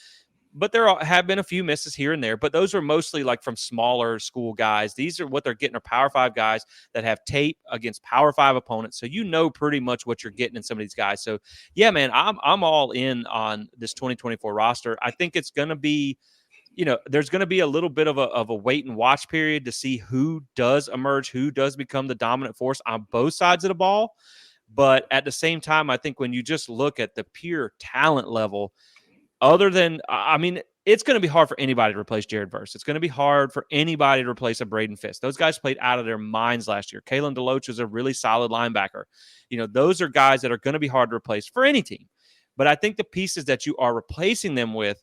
Speaker 1: but there have been a few misses here and there, but those are mostly like from smaller school guys. These are what they're getting are Power 5 guys that have tape against Power 5 opponents. So pretty much what you're getting in some of these guys. So yeah, man, I'm all in on this 2024 roster. I think it's going to be, there's going to be a little bit of a wait and watch period to see who does emerge, who does become the dominant force on both sides of the ball. But at the same time, I think when you just look at the pure talent level, other than, it's going to be hard for anybody to replace Jared Verse. It's going to be hard for anybody to replace a Braden Fisk. Those guys played out of their minds last year. Kalen DeLoach is a really solid linebacker. Those are guys that are going to be hard to replace for any team. But I think the pieces that you are replacing them with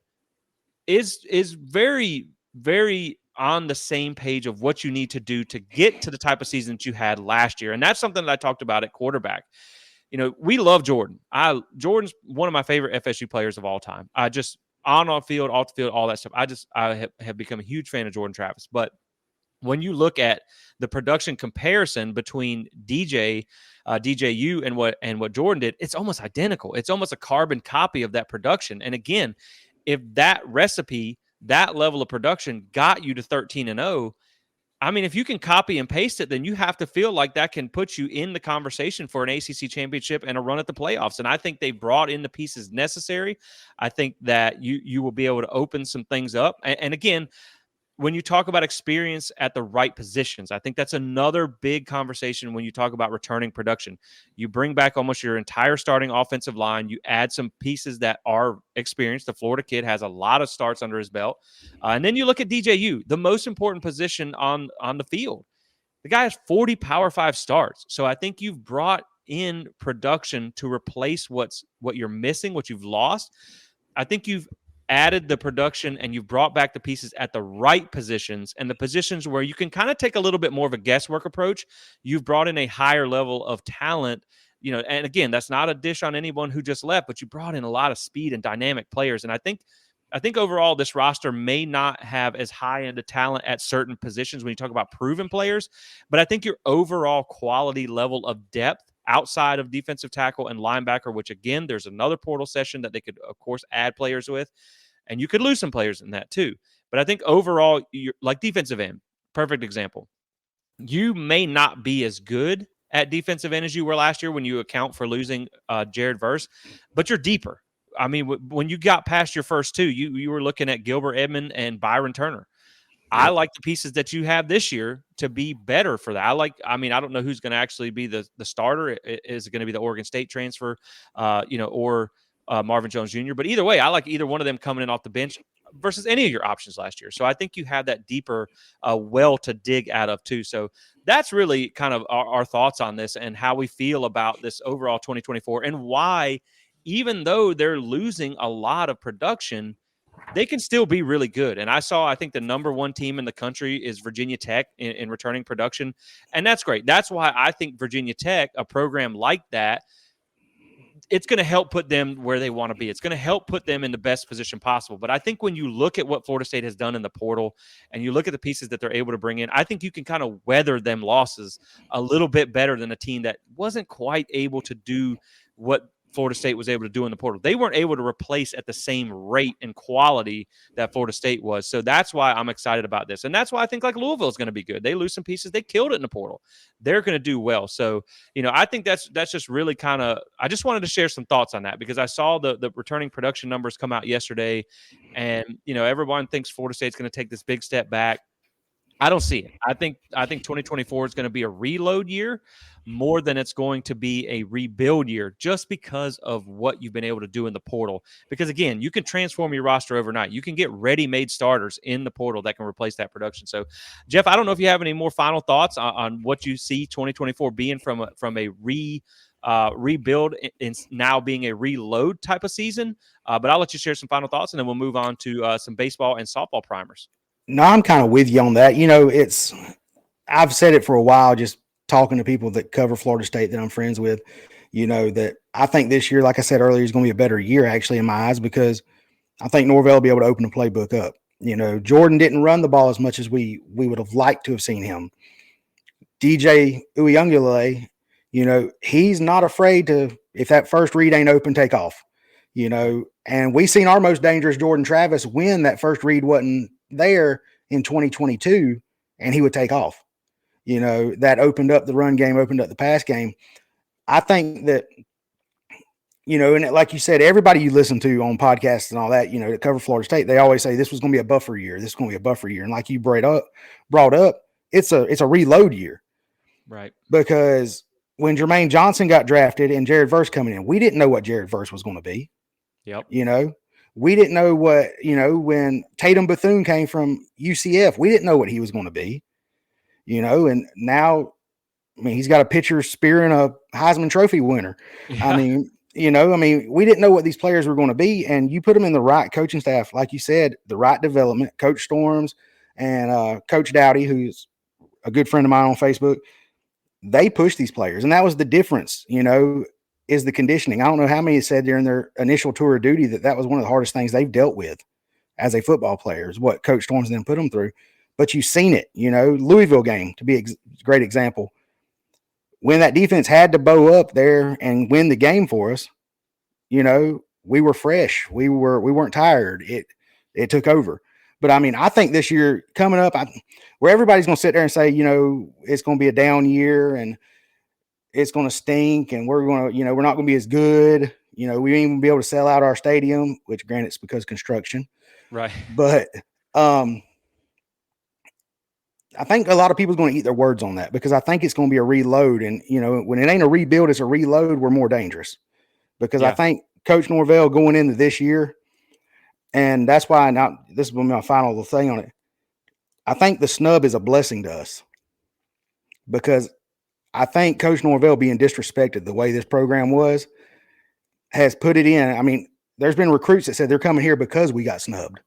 Speaker 1: is very, very on the same page of what you need to do to get to the type of season that you had last year. And that's something that I talked about at quarterback. We love Jordan. Jordan's one of my favorite FSU players of all time. I just on field, off the field, all that stuff. I have become a huge fan of Jordan Travis. But when you look at the production comparison between DJU and what Jordan did, it's almost identical. It's almost a carbon copy of that production. And again, if that recipe, that level of production got you to 13-0, if you can copy and paste it, then you have to feel like that can put you in the conversation for an ACC championship and a run at the playoffs. And I think they brought in the pieces necessary. I think that you will be able to open some things up. And again, when you talk about experience at the right positions, I think that's another big conversation when you talk about returning production. You bring back almost your entire starting offensive line. You add some pieces that are experienced. The Florida kid has a lot of starts under his belt. And then you look at DJU, the most important position on the field. The guy has 40 Power 5 starts. So I think you've brought in production to replace what you're missing, what you've lost. I think you've added the production and you've brought back the pieces at the right positions, and the positions where you can kind of take a little bit more of a guesswork approach. You've brought in a higher level of talent, and again, that's not a dish on anyone who just left, but you brought in a lot of speed and dynamic players. And I think overall this roster may not have as high end of talent at certain positions when you talk about proven players, but I think your overall quality level of depth outside of defensive tackle and linebacker, which again, there's another portal session that they could, of course, add players with, and you could lose some players in that too. But I think overall, you're like defensive end, perfect example. You may not be as good at defensive end as you were last year when you account for losing Jared Verse, but you're deeper. I mean, when you got past your first two, you were looking at Gilbert Edmond and Byron Turner. I
Speaker 2: Yep.
Speaker 1: like the pieces that you have this year to be better for that. I mean, I don't know who's going to actually be the starter. Is it going to be the Oregon State transfer, or Marvin Jones Jr.? But either way, I like either one of them coming in off the bench versus any of your options last year. So I think you have that deeper well to dig out of too. So that's really kind of our thoughts on this and how we feel about this overall 2024 and why, even though they're losing a lot of production, they can still be really good. And I think the number one team in the country is Virginia Tech in returning production. And that's great. That's why I think Virginia Tech, a program like that, it's going to help put them where they want to be. It's going to help put them in the best position possible. But I think when you look at what Florida State has done in the portal and you look at the pieces that they're able to bring in, I think you can kind of weather them losses a little bit better than a team that wasn't quite able to do what Florida State was able to do in the portal. They weren't able to replace at the same rate and quality that Florida State was. So that's why I'm excited about this. And that's why I think like Louisville is going to be good. They lose some pieces. They killed it in the portal. They're going to do well. So, I think that's just really kind of, I just wanted to share some thoughts on that because I saw the returning production numbers come out yesterday and, everyone thinks Florida State's going to take this big step back. I don't see it. I think 2024 is going to be a reload year more than it's going to be a rebuild year just because of what you've been able to do in the portal. Because again, you can transform your roster overnight. You can get ready-made starters in the portal that can replace that production. So, Jeff, I don't know if you have any more final thoughts on what you see 2024 being from a rebuild and now being a reload type of season. But I'll let you share some final thoughts, and then we'll move on to some baseball and softball primers.
Speaker 2: No, I'm kind of with you on that. I've said it for a while, just talking to people that cover Florida State that I'm friends with, that I think this year, like I said earlier, is going to be a better year actually in my eyes because I think Norvell will be able to open the playbook up. Jordan didn't run the ball as much as we would have liked to have seen him. DJ Uyunglele, he's not afraid to, if that first read ain't open, take off, and we seen our most dangerous Jordan Travis when that first read wasn't there in 2022 and he would take off. That opened up the run game, opened up the pass game. I think that, and like you said, everybody you listen to on podcasts and all that, that cover Florida State, they always say this was going to be a buffer year. This is going to be a buffer year. And like you brought up, it's a reload year.
Speaker 1: Right.
Speaker 2: Because when Jermaine Johnson got drafted and Jared Verse coming in, we didn't know what Jared Verse was going to be.
Speaker 1: Yep.
Speaker 2: We didn't know what, when Tatum Bethune came from UCF, we didn't know what he was going to be, and now, he's got a pitcher spearing a Heisman Trophy winner. Yeah. We didn't know what these players were going to be, and you put them in the right coaching staff, like you said, the right development, Coach Storms and Coach Dowdy, who's a good friend of mine on Facebook. They push these players, and that was the difference, is the conditioning. I don't know how many said during their initial tour of duty that was one of the hardest things they've dealt with as a football player is what Coach Storms then put them through. But you've seen it, Louisville game to be a great example. When that defense had to bow up there and win the game for us, we were fresh. We weren't tired. It took over. But I think this year coming up, where everybody's going to sit there and say, it's going to be a down year and it's going to stink and we're going to, we're not going to be as good. We ain't even be able to sell out our stadium, which granted it's because of construction.
Speaker 1: Right.
Speaker 2: But I think a lot of people's going to eat their words on that because I think it's going to be a reload. And, when it ain't a rebuild, it's a reload. We're more dangerous because I think Coach Norvell going into this year, and that's why this is my final little thing on it. I think the snub is a blessing to us because I think Coach Norvell being disrespected the way this program has put it in. There's been recruits that said they're coming here because we got snubbed.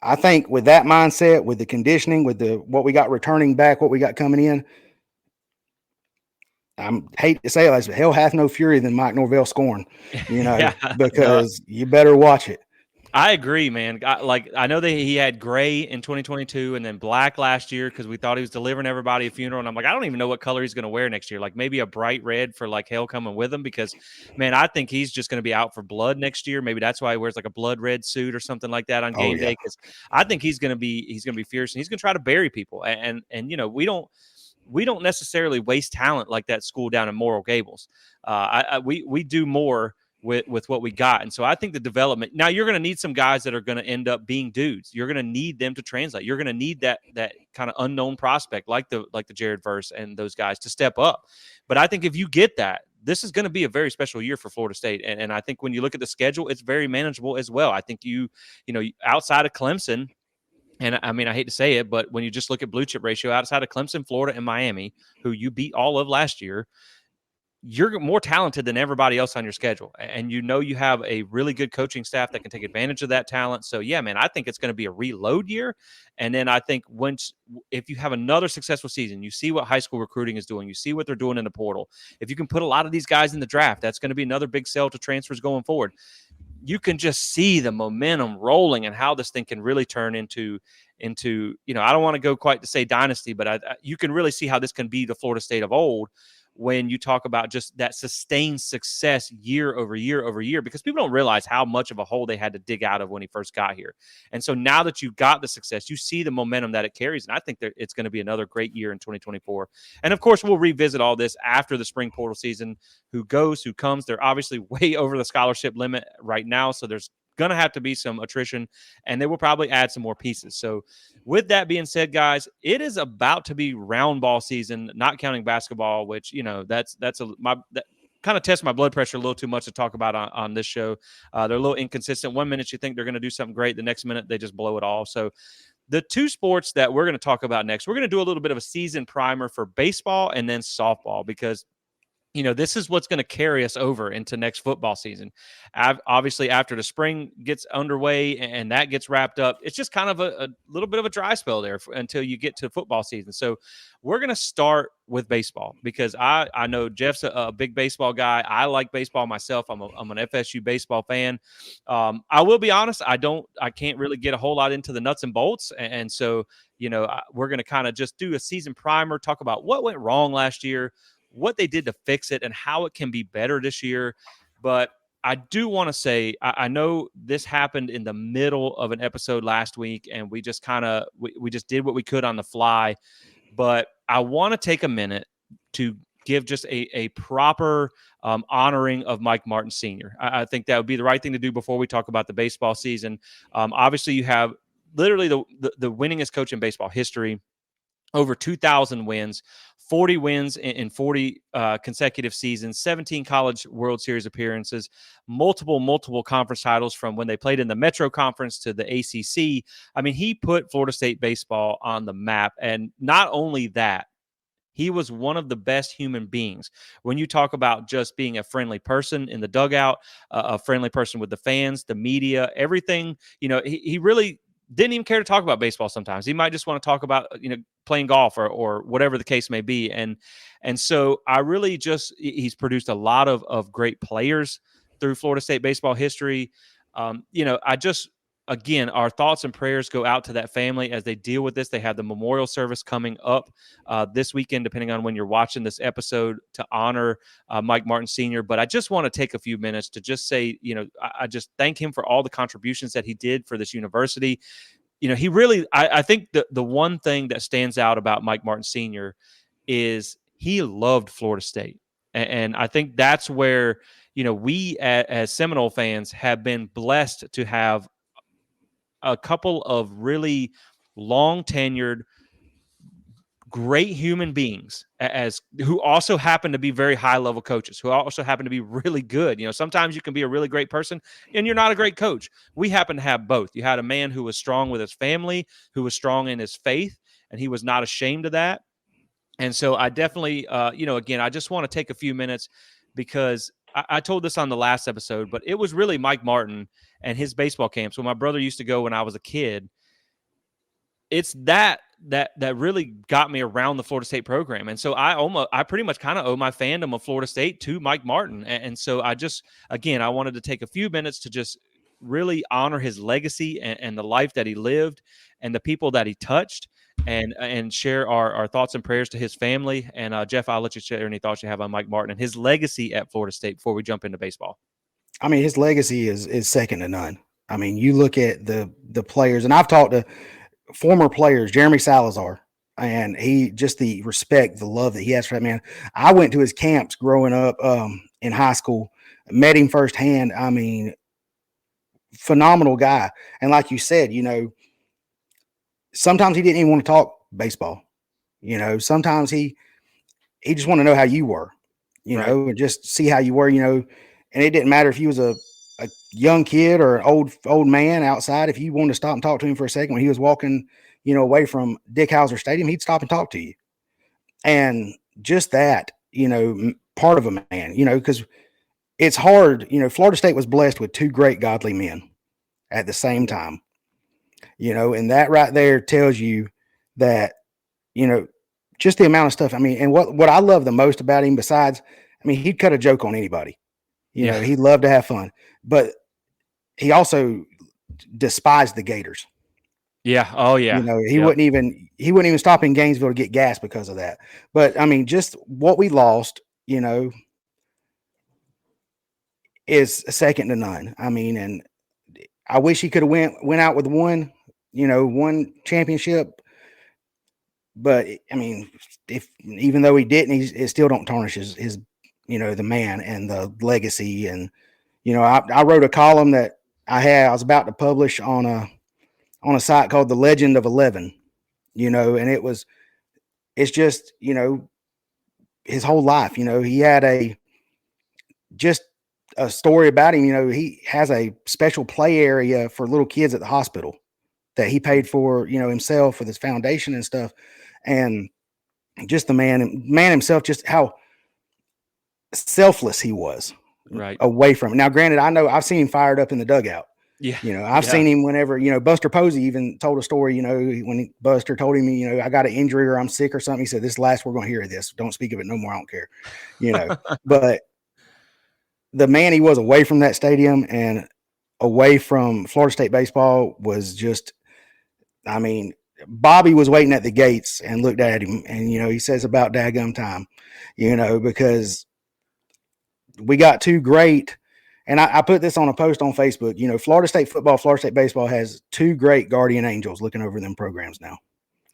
Speaker 2: I think with that mindset, with the conditioning, with what we got returning back, what we got coming in, I hate to say it, but hell hath no fury than Mike Norvell scoring, because you better watch it.
Speaker 1: I agree, man. I know that he had gray in 2022 and then black last year because we thought he was delivering everybody a funeral. And I'm like, I don't even know what color he's going to wear next year. Like maybe a bright red for like hell coming with him because, man, I think he's just going to be out for blood next year. Maybe that's why he wears like a blood red suit or something like that on game day because I think he's going to be fierce and he's going to try to bury people. And we don't. we don't necessarily waste talent like that school down in Moral Gables. We do more with what we got. And so I think the development, now you're going to need some guys that are going to end up being dudes. You're going to need them to translate. You're going to need that kind of unknown prospect like the Jared Verse and those guys to step up. But I think if you get that, this is going to be a very special year for Florida State. And I think when you look at the schedule, it's very manageable as well. I think you know, outside of Clemson, and I mean, I hate to say it, but when you just look at blue chip ratio outside of Clemson, Florida, and Miami, who you beat all of last year, you're more talented than everybody else on your schedule. And you know you have a really good coaching staff that can take advantage of that talent. So, yeah, man, I think it's going to be a reload year. And then I think if you have another successful season, you see what high school recruiting is doing, you see what they're doing in the portal. If you can put a lot of these guys in the draft, that's going to be another big sell to transfers going forward. You can just see the momentum rolling and how this thing can really turn into you know, I don't want to go quite to say dynasty, but you can really see how this can be the Florida State of old when you talk about just that sustained success year over year over year, because people don't realize how much of a hole they had to dig out of when he first got here. And so now that you got the success, you see the momentum that it carries. And I think that it's going to be another great year in 2024. And of course, we'll revisit all this after the spring portal season, who goes, who comes. They're obviously way over the scholarship limit right now. So there's going to have to be some attrition, and they will probably add some more pieces. So with that being said, guys, it is about to be round ball season, not counting basketball, which, you know, that kind of tests my blood pressure a little too much to talk about on this show. They're a little inconsistent. One minute you think they're going to do something great, the next minute they just blow it all. So the two sports that we're going to talk about next, we're going to do a little bit of a season primer for baseball and then softball, because you know, this is what's going to carry us over into next football season. Obviously, after the spring gets underway and that gets wrapped up, it's just kind of a little bit of a dry spell there until you get to football season. So we're going to start with baseball, because I know Jeff's a big baseball guy. I like baseball myself. I'm an FSU baseball fan. I will be honest, I can't really get a whole lot into the nuts and bolts. And so, you know, we're going to kind of just do a season primer, talk about what went wrong last year, what they did to fix it, and how it can be better this year. But I do want to say, I know this happened in the middle of an episode last week, and we just kind of we just did what we could on the fly. But I want to take a minute to give just a proper honoring of Mike Martin Sr. I think that would be the right thing to do before we talk about the baseball season. Obviously, you have literally the winningest coach in baseball history, over 2,000 wins, 40 wins in 40 consecutive seasons, 17 College World Series appearances, multiple conference titles from when they played in the Metro Conference to the ACC. I mean, he put Florida State baseball on the map. And not only that, he was one of the best human beings. When you talk about just being a friendly person in the dugout, a friendly person with the fans, the media, everything, you know, he really didn't even care to talk about baseball sometimes. He might just want to talk about, you know, playing golf or whatever the case may be. And so I really he's produced a lot of great players through Florida State baseball history. You know, again, our thoughts and prayers go out to that family as they deal with this. They have the memorial service coming up this weekend, depending on when you're watching this episode, to honor Mike Martin Sr. But I just want to take a few minutes to just say, you know, I just thank him for all the contributions that he did for this university. You know, he really, I think the one thing that stands out about Mike Martin Sr. is he loved Florida State. And I think that's where, you know, we as Seminole fans have been blessed to have a couple of really long tenured, great human beings who also happen to be very high level coaches, who also happen to be really good. You know, sometimes you can be a really great person and you're not a great coach. We happen to have both. You had a man who was strong with his family, who was strong in his faith, and he was not ashamed of that. And so I definitely, you know, again, I just want to take a few minutes, because I told this on the last episode, but it was really Mike Martin and his baseball camps when my brother used to go when I was a kid. It's that really got me around the Florida State program. And so I pretty much kind of owe my fandom of Florida State to Mike Martin. And so I wanted to take a few minutes to just really honor his legacy and the life that he lived and the people that he touched, and share our thoughts and prayers to his family. And Jeff, I'll let you share any thoughts you have on Mike Martin and his legacy at Florida State before we jump into baseball.
Speaker 2: I mean, his legacy is second to none. I mean, you look at the players, and I've talked to former players, Jeremy Salazar. and he just the respect, the love that he has for that man. I went to his camps growing up in high school, met him firsthand. I mean, phenomenal guy. And like you said, sometimes he didn't even want to talk baseball. Sometimes he just wanted to know how you were,
Speaker 1: Right.
Speaker 2: and just see how you were, and it didn't matter if he was a young kid or an old man outside. If you wanted to stop and talk to him for a second when he was walking, away from Dick Hauser Stadium, he'd stop and talk to you. And just that, part of a man, because it's hard. Florida State was blessed with two great godly men at the same time, and that right there tells you that, you know, just the amount of stuff. I mean, and what I love the most about him, besides, I mean, he'd cut a joke on anybody.
Speaker 1: Yeah.
Speaker 2: He loved to have fun, but he also despised the Gators.
Speaker 1: Yeah. Oh yeah.
Speaker 2: He
Speaker 1: Yep.
Speaker 2: wouldn't even stop in Gainesville to get gas because of that. But I mean, just what we lost, is second to none. I mean, and I wish he could have went out with one championship. But I mean, if even though he didn't, it still don't tarnish his the man and the legacy. And I wrote a column that I was about to publish on a site called The Legend of 11. And it's just his whole life. He had just a story about him. He has a special play area for little kids at the hospital that he paid for, himself with his foundation and stuff. And just the man himself, just how selfless he was
Speaker 1: Right.
Speaker 2: away from it. Now, granted, I know I've seen him fired up in the dugout.
Speaker 1: Yeah.
Speaker 2: I've seen him whenever, Buster Posey even told a story, when Buster told him, I got an injury or I'm sick or something. He said, "This is the last we're going to hear of this. Don't speak of it no more. I don't care." But the man he was away from that stadium and away from Florida State baseball was just, I mean, Bobby was waiting at the gates and looked at him, and he says about daggum time, because we got two great, and I put this on a post on Facebook. Florida State football, Florida State baseball has two great guardian angels looking over them programs now.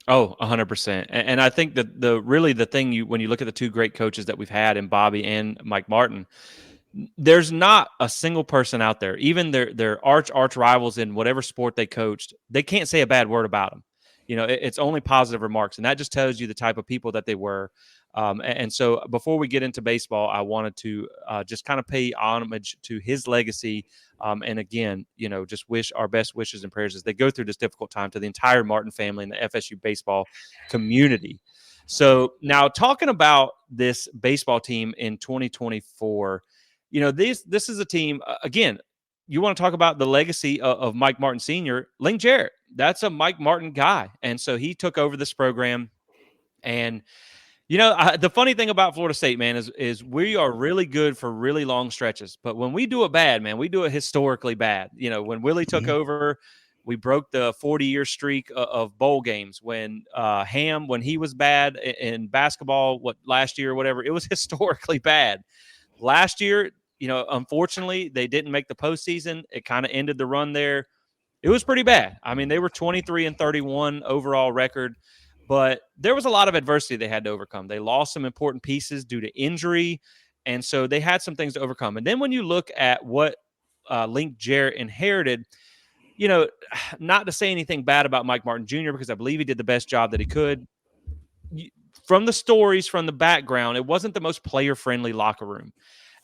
Speaker 1: Oh, 100%. And I think that the thing when you look at the two great coaches that we've had in Bobby and Mike Martin, there's not a single person out there, even their arch rivals in whatever sport they coached, they can't say a bad word about them. It's only positive remarks, and that just tells you the type of people that they were. And so before we get into baseball, I wanted to just kind of pay homage to his legacy. And again, just wish our best wishes and prayers as they go through this difficult time to the entire Martin family and the FSU baseball community. So now talking about this baseball team in 2024, this is a team, again, you want to talk about the legacy of Mike Martin Sr., Link Jarrett. That's a Mike Martin guy. And so he took over this program. And, the funny thing about Florida State, man, is we are really good for really long stretches. But when we do it bad, man, we do it historically bad. When Willie took over, we broke the 40-year streak of bowl games. When Ham, when he was bad in basketball, last year or whatever, it was historically bad. Last year, unfortunately, they didn't make the postseason. It kind of ended the run there. It was pretty bad. I mean, they were 23-31 overall record, but there was a lot of adversity they had to overcome. They lost some important pieces due to injury, and so they had some things to overcome. And then when you look at what Link Jarrett inherited, not to say anything bad about Mike Martin Jr., because I believe he did the best job that he could. From the stories, from the background, it wasn't the most player-friendly locker room.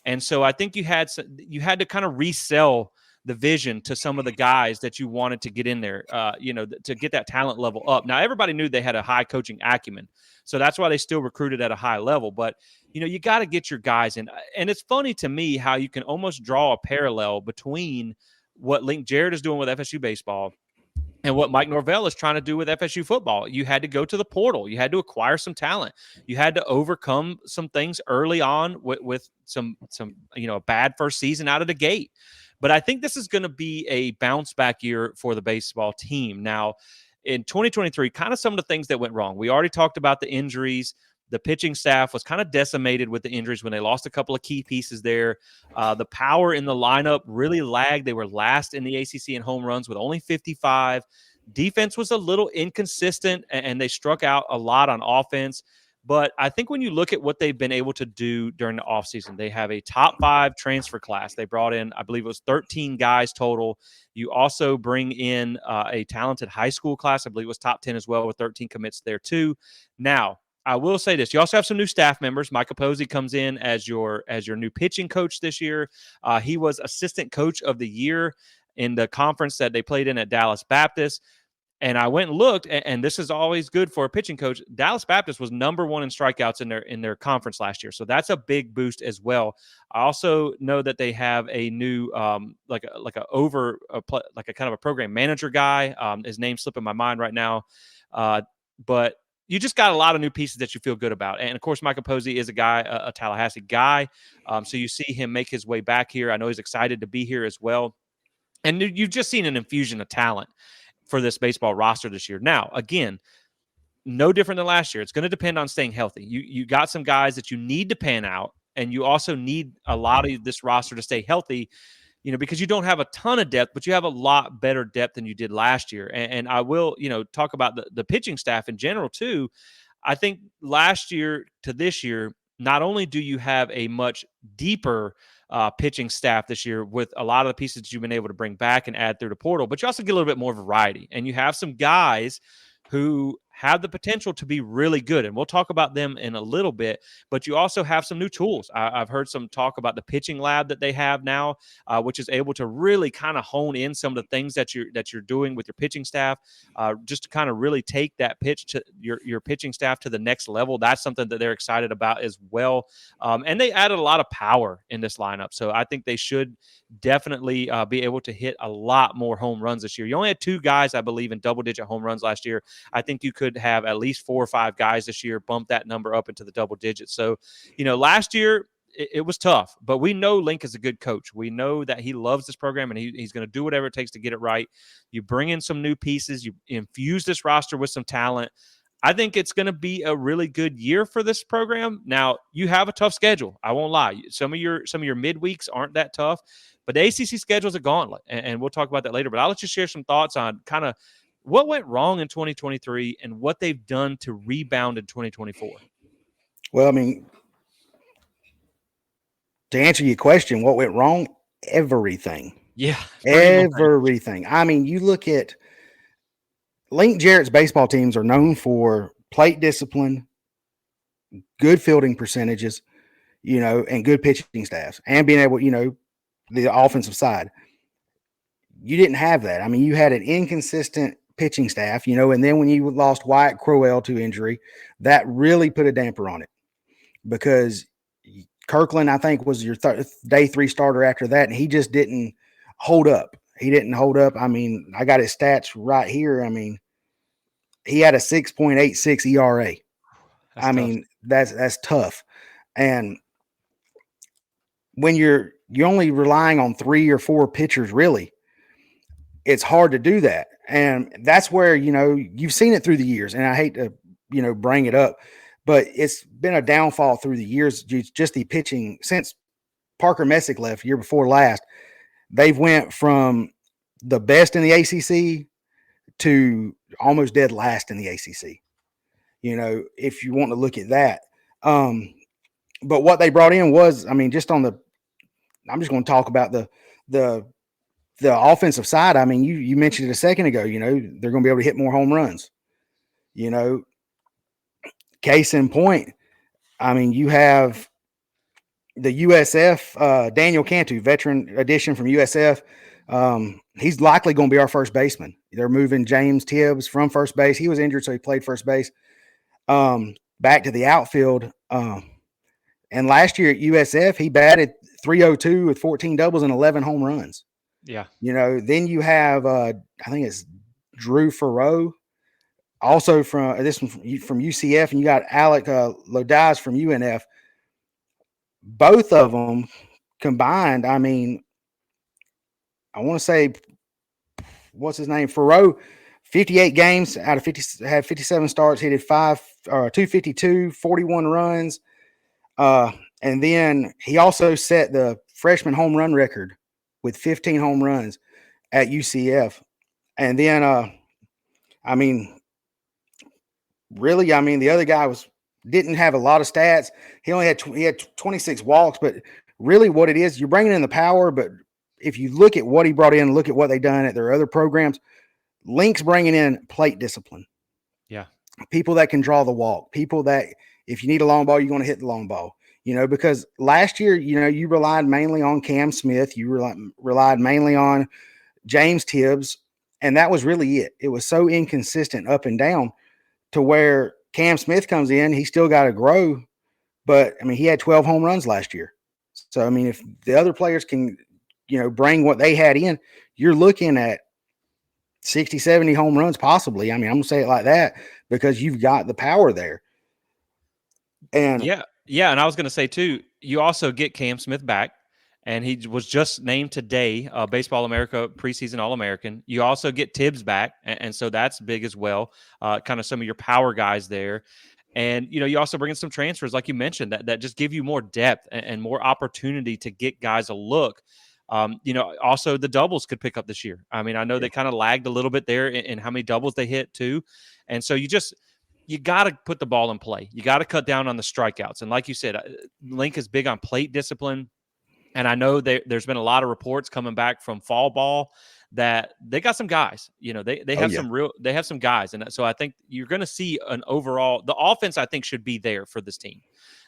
Speaker 1: And so I think you had to kind of resell the vision to some of the guys that you wanted to get in there, to get that talent level up. Now, everybody knew they had a high coaching acumen, so that's why they still recruited at a high level. But, you got to get your guys in. And it's funny to me how you can almost draw a parallel between what Link Jarrett is doing with FSU baseball and what Mike Norvell is trying to do with FSU football. You had to go to the portal. You had to acquire some talent. You had to overcome some things early on with some a bad first season out of the gate. But I think this is going to be a bounce back year for the baseball team. Now, in 2023, kind of some of the things that went wrong. We already talked about the injuries. The pitching staff was kind of decimated with the injuries when they lost a couple of key pieces there. The power in the lineup really lagged. They were last in the ACC in home runs with only 55. Defense was a little inconsistent, and they struck out a lot on offense. But I think when you look at what they've been able to do during the offseason, they have a top 5 transfer class. They brought in, I believe it was 13 guys total. You also bring in a talented high school class. I believe it was top 10 as well, with 13 commits there too. Now, I will say this: you also have some new staff members. Micah Posey comes in as your new pitching coach this year. He was assistant coach of the year in the conference that they played in at Dallas Baptist. And I went and looked, and this is always good for a pitching coach. Dallas Baptist was number 1 in strikeouts in their conference last year, so that's a big boost as well. I also know that they have a new like a kind of a program manager guy. His name's slipping my mind right now, but you just got a lot of new pieces that you feel good about. And of course, Michael Posey is a Tallahassee guy, so you see him make his way back here. I know he's excited to be here as well, and you've just seen an infusion of talent for this baseball roster this year. Now, again, no different than last year. It's going to depend on staying healthy. You got some guys that you need to pan out, and you also need a lot of this roster to stay healthy, because you don't have a ton of depth, but you have a lot better depth than you did last year. And I will, talk about the pitching staff in general too. I think last year to this year, not only do you have a much deeper pitching staff this year with a lot of the pieces that you've been able to bring back and add through the portal, but you also get a little bit more variety, and you have some guys who have the potential to be really good. And we'll talk about them in a little bit, but you also have some new tools. I've heard some talk about the pitching lab that they have now, which is able to really kind of hone in some of the things that you're doing with your pitching staff, just to kind of really take that pitch to your pitching staff to the next level. That's something that they're excited about as well. And they added a lot of power in this lineup. So I think they should definitely be able to hit a lot more home runs this year. You only had 2 guys, I believe, in double-digit home runs last year. I think you could have at least 4 or 5 guys this year bump that number up into the double digits. So, last year it was tough, but we know Link is a good coach. We know that he loves this program, and he's going to do whatever it takes to get it right. You bring in some new pieces, you infuse this roster with some talent. I think it's going to be a really good year for this program. Now, you have a tough schedule. I won't lie. Some of your midweeks aren't that tough, but the ACC schedule is a gauntlet, and we'll talk about that later. But I'll let you share some thoughts on kind of what went wrong in 2023 and what they've done to rebound in 2024.
Speaker 2: Well, I mean, to answer your question, what went wrong? Everything.
Speaker 1: Yeah.
Speaker 2: Everything. I mean, you look at Link Jarrett's baseball teams are known for plate discipline, good fielding percentages, and good pitching staffs, and being able, the offensive side. You didn't have that. I mean, you had an inconsistent pitching staff, and then when you lost Wyatt Crowell to injury, that really put a damper on it, because Kirkland, I think, was your day 3 starter after that, and he just didn't hold up. I mean, I got his stats right here. I mean, he had a 6.86 ERA. That's tough. And when you're only relying on 3 or 4 pitchers, really, it's hard to do that. And that's where, you've seen it through the years, and I hate to, bring it up, but it's been a downfall through the years. Just the pitching since Parker Messick left year before last, they've went from the best in the ACC to almost dead last in the ACC. If you want to look at that. But what they brought in was, I mean, I'm just going to talk about the offensive side. I mean, you mentioned it a second ago, they're going to be able to hit more home runs. Case in point, I mean, you have the USF, Daniel Cantu, veteran addition from USF. He's likely going to be our first baseman. They're moving James Tibbs from first base. He was injured, so he played first base. Back to the outfield. And last year at USF, he batted .302 with 14 doubles and 11 home runs.
Speaker 1: Yeah.
Speaker 2: Then you have, I think it's Drew Farrow, also from UCF, and you got Alec Lodaz from UNF. Both of them combined, I mean, I want to say, what's his name? Farrow, 58 games out of 50, had 57 starts, hit 252, 41 runs. And then he also set the freshman home run record with 15 home runs at UCF. And then I mean, really, I mean, the other guy didn't have a lot of stats. He had 26 walks, but really what it is, you're bringing in the power. But if you look at what he brought in, look at what they've done at their other programs, Link's bringing in plate discipline.
Speaker 1: Yeah.
Speaker 2: People that can draw the walk, people that if you need a long ball, you're going to hit the long ball. Because last year, you relied mainly on Cam Smith. You relied mainly on James Tibbs, and that was really it. It was so inconsistent up and down to where Cam Smith comes in, he's still got to grow. But, I mean, he had 12 home runs last year. So, I mean, if the other players can, bring what they had in, you're looking at 60, 70 home runs possibly. I mean, I'm going to say it like that because you've got the power there. And
Speaker 1: yeah, and I was going to say too, you also get Cam Smith back, and he was just named today Baseball America preseason All-American. You also get Tibbs back, and so that's big as well. Kind of some of your power guys there. And, you also bring in some transfers, like you mentioned, that just give you more depth and more opportunity to get guys a look. Also the doubles could pick up this year. I mean, I know they kind of lagged a little bit there in how many doubles they hit too. And so you got to put the ball in play. You got to cut down on the strikeouts. And like you said, Link is big on plate discipline. And I know there's been a lot of reports coming back from fall ball that they got some guys. They have some guys. And so I think you're going to see the offense I think should be there for this team.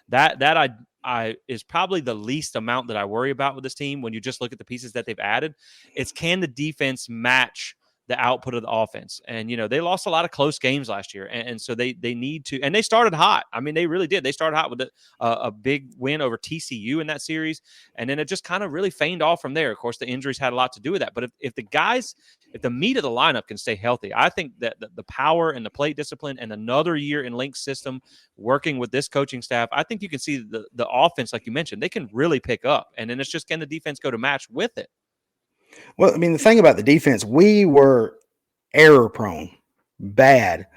Speaker 1: That I is probably the least amount that I worry about with this team when you just look at the pieces that they've added. It's can the defense match the output of the offense? And they lost a lot of close games last year, and so they need to. And they started hot. I mean, they really did. They started hot with a big win over TCU in that series, and then it just kind of really feigned off from there. Of course, the injuries had a lot to do with that. But if the meat of the lineup can stay healthy, I think that the power and the plate discipline and another year in Link's system working with this coaching staff, I think you can see the offense, like you mentioned, they can really pick up. And then it's just, can the defense go to match with it?
Speaker 2: Well, I mean, the thing about the defense, we were error prone, bad.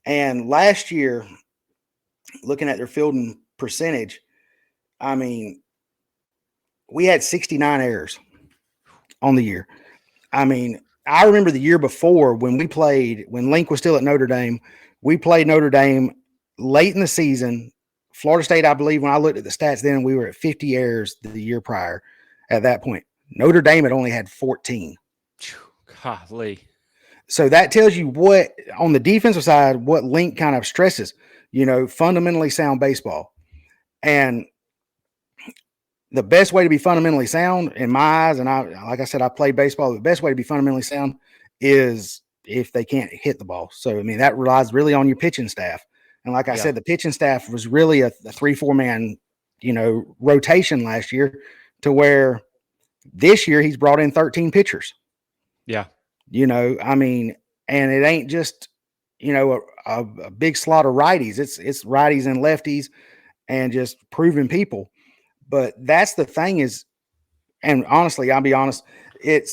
Speaker 2: And last year, looking at their fielding percentage, I mean, we had 69 errors on the year. I mean, I remember the year before when Link was still at Notre Dame, we played Notre Dame late in the season. Florida State, I believe, when I looked at the stats then, we were at 50 errors the year prior at that point. Notre Dame had only had 14.
Speaker 1: Golly.
Speaker 2: So that tells you what, on the defensive side, what Link kind of stresses, fundamentally sound baseball. And the best way to be fundamentally sound in my eyes, and like I said, I play baseball, the best way to be fundamentally sound is if they can't hit the ball. So, I mean, that relies really on your pitching staff. And like I said, the pitching staff was really a 3-4 man, rotation last year, to where this year he's brought in 13 pitchers.
Speaker 1: Yeah.
Speaker 2: I mean, and it ain't just, a big slot of righties. It's righties and lefties and just proven people. But that's the thing is, and honestly, I'll be honest, I'm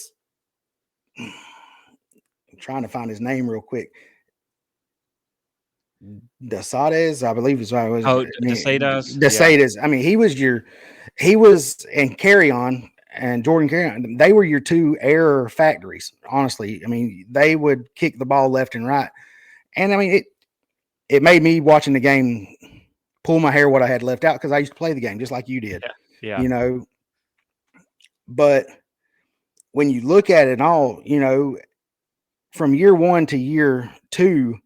Speaker 2: trying to find his name real quick. Desades, I believe is what it was.
Speaker 1: Desades.
Speaker 2: Yeah. I mean, he was and Carry On and Jordan Carry On. They were your two error factories. Honestly, I mean, they would kick the ball left and right, and I mean, it made me watching the game pull my hair what I had left out because I used to play the game just like you did.
Speaker 1: Yeah.
Speaker 2: But when you look at it all, from year 1 to year 2.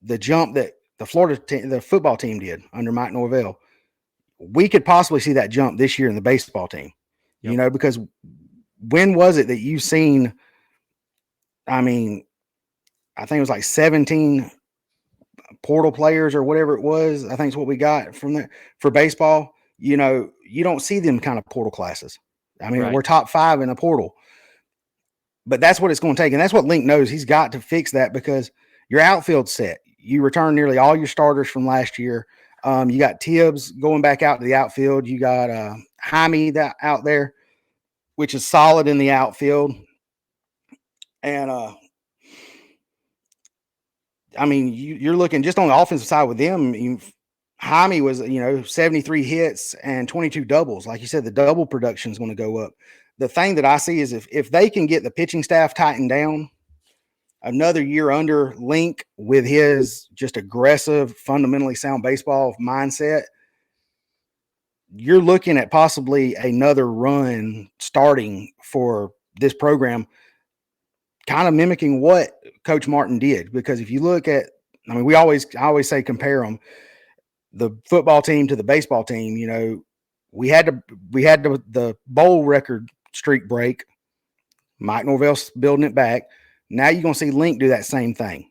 Speaker 2: The jump that the football team did under Mike Norvell, we could possibly see that jump this year in the baseball team, because when was it that you've seen, I mean, I think it was like 17 portal players or whatever it was. I think it's what we got from there for baseball. You don't see them kind of portal classes. I mean, We're top 5 in the portal, but that's what it's going to take. And that's what Link knows. He's got to fix that because your outfield's set. You return nearly all your starters from last year. You got Tibbs going back out to the outfield. You got Jaime out there, which is solid in the outfield. And I mean, you're looking just on the offensive side with them. Jaime was, 73 hits and 22 doubles. Like you said, the double production is going to go up. The thing that I see is if they can get the pitching staff tightened down, another year under Link with his just aggressive, fundamentally sound baseball mindset, you're looking at possibly another run starting for this program, kind of mimicking what Coach Martin did. Because if you look at, I mean, I always say compare them, the football team to the baseball team. You know, we had the bowl record streak break. Mike Norvell's building it back. Now you're gonna see Link do that same thing,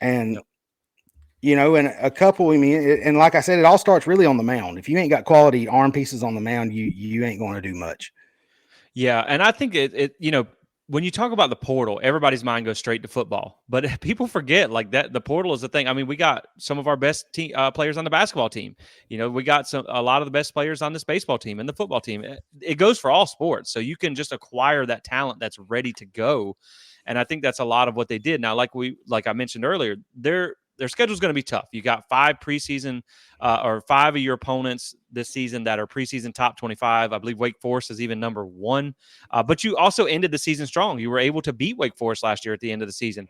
Speaker 2: and
Speaker 1: Yep.
Speaker 2: you know, and a couple. I mean, and like I said, it all starts really on the mound. If you ain't got quality arm pieces on the mound, you ain't going to do much.
Speaker 1: Yeah, and I think when you talk about the portal, everybody's mind goes straight to football, but people forget like that the portal is the thing. I mean, we got some of our best players on the basketball team. You know, we got a lot of the best players on this baseball team and the football team. It goes for all sports, so you can just acquire that talent that's ready to go. And I think that's a lot of what they did. Now, like I mentioned earlier, their schedule is going to be tough. You got 5 preseason or 5 of your opponents this season that are preseason top 25. I believe Wake Forest is even number 1. But you also ended the season strong. You were able to beat Wake Forest last year at the end of the season.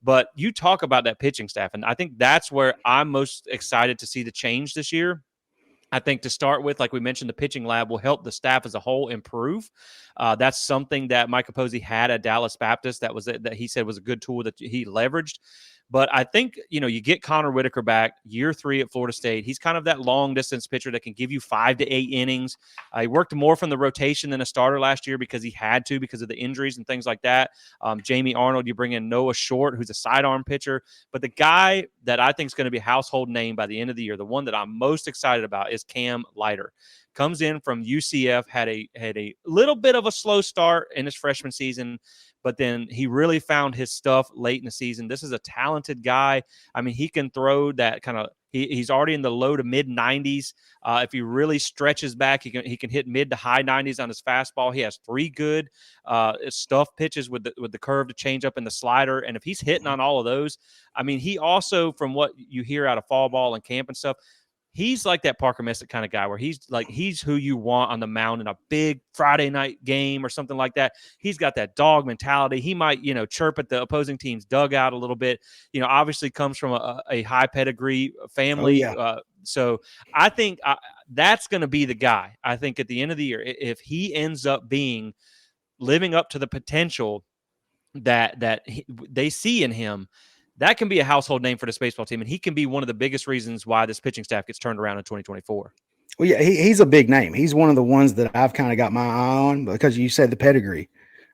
Speaker 1: But you talk about that pitching staff, and I think that's where I'm most excited to see the change this year. I think to start with, like we mentioned, the pitching lab will help the staff as a whole improve. That's something that Mike Capozzi had at Dallas Baptist that he said was a good tool that he leveraged. But I think, you get Connor Whitaker back year 3 at Florida State. He's kind of that long distance pitcher that can give you 5 to 8 innings. He worked more from the rotation than a starter last year because he had to because of the injuries and things like that. Jamie Arnold, you bring in Noah Short, who's a sidearm pitcher. But the guy that I think is going to be a household name by the end of the year, the one that I'm most excited about, is Cam Leiter. Comes in from UCF, had a little bit of a slow start in his freshman season, but then he really found his stuff late in the season. This is a talented guy. I mean, he can throw that kind of he's already in the low to mid 90s. If he really stretches back, he can hit mid to high 90s on his fastball. He has 3 good stuff pitches with the curve to change up in the slider. And if he's hitting on all of those, I mean, he also, from what you hear out of fall ball and camp and stuff, he's like that Parker Messick kind of guy where he's who you want on the mound in a big Friday night game or something like that. He's got that dog mentality. He might, chirp at the opposing team's dugout a little bit. Obviously comes from a high pedigree
Speaker 2: Oh
Speaker 1: family.
Speaker 2: yeah.
Speaker 1: So I think that's going to be the guy. I think at the end of the year, if he ends up living up to the potential that they see in him, that can be a household name for this baseball team, and he can be one of the biggest reasons why this pitching staff gets turned around in 2024.
Speaker 2: Well, yeah, he's a big name. He's one of the ones that I've kind of got my eye on because you said the pedigree.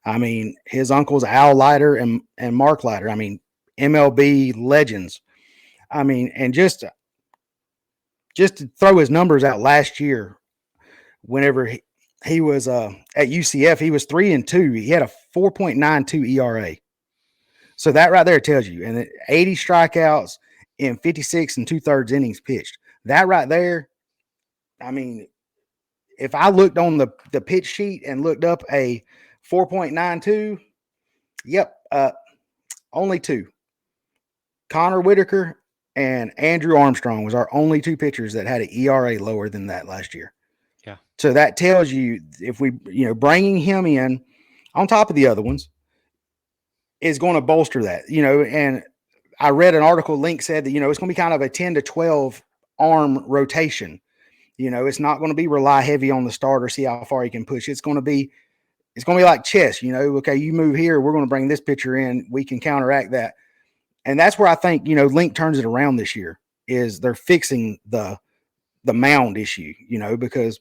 Speaker 2: I mean, his uncles Al Leiter and Mark Leiter. I mean, MLB legends. I mean, and just to throw his numbers out last year, whenever he was at UCF, he was 3-2. He had a 4.92 ERA. So that right there tells you, and 80 strikeouts in 56 and 2/3 innings pitched. That right there, I mean, if I looked on the pitch sheet and looked up a 4.92, yep, only 2. Connor Whitaker and Andrew Armstrong was our only 2 pitchers that had an ERA lower than that last year.
Speaker 1: Yeah.
Speaker 2: So that tells you if we, bringing him in on top of the other ones is going to bolster that, and I read an article Link said that, it's going to be kind of a 10 to 12 arm rotation. It's not going to be rely heavy on the starter, see how far he can push. It's going to be like chess, okay, you move here, we're going to bring this pitcher in, we can counteract that. And that's where I think, Link turns it around this year is they're fixing the mound issue, because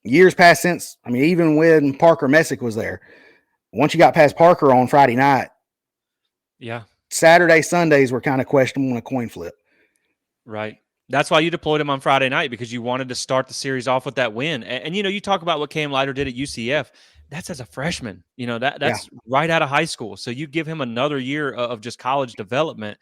Speaker 2: years past since, I mean, even when Parker Messick was there, once you got past Parker on Friday night,
Speaker 1: yeah,
Speaker 2: Saturday, Sundays were kind of questionable in a coin flip.
Speaker 1: Right. That's why you deployed him on Friday night, because you wanted to start the series off with that win. And you talk about what Cam Leiter did at UCF. That's as a freshman. That's right out of high school. So you give him another year of just college development.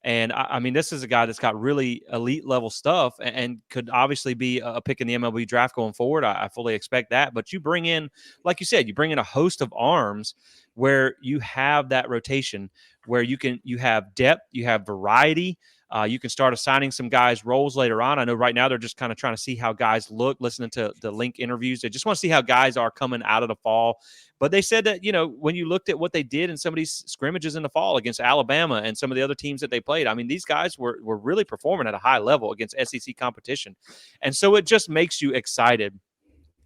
Speaker 1: And I mean, this is a guy that's got really elite level stuff and could obviously be a pick in the MLB draft going forward. I fully expect that. But you bring in, like you said, you bring in a host of arms where you have that rotation where you have depth, you have variety. You can start assigning some guys roles later on. I know right now they're just kind of trying to see how guys look, listening to the link interviews. They just want to see how guys are coming out of the fall. But they said that, when you looked at what they did in some of these scrimmages in the fall against Alabama and some of the other teams that they played, I mean, these guys were really performing at a high level against SEC competition. And so it just makes you excited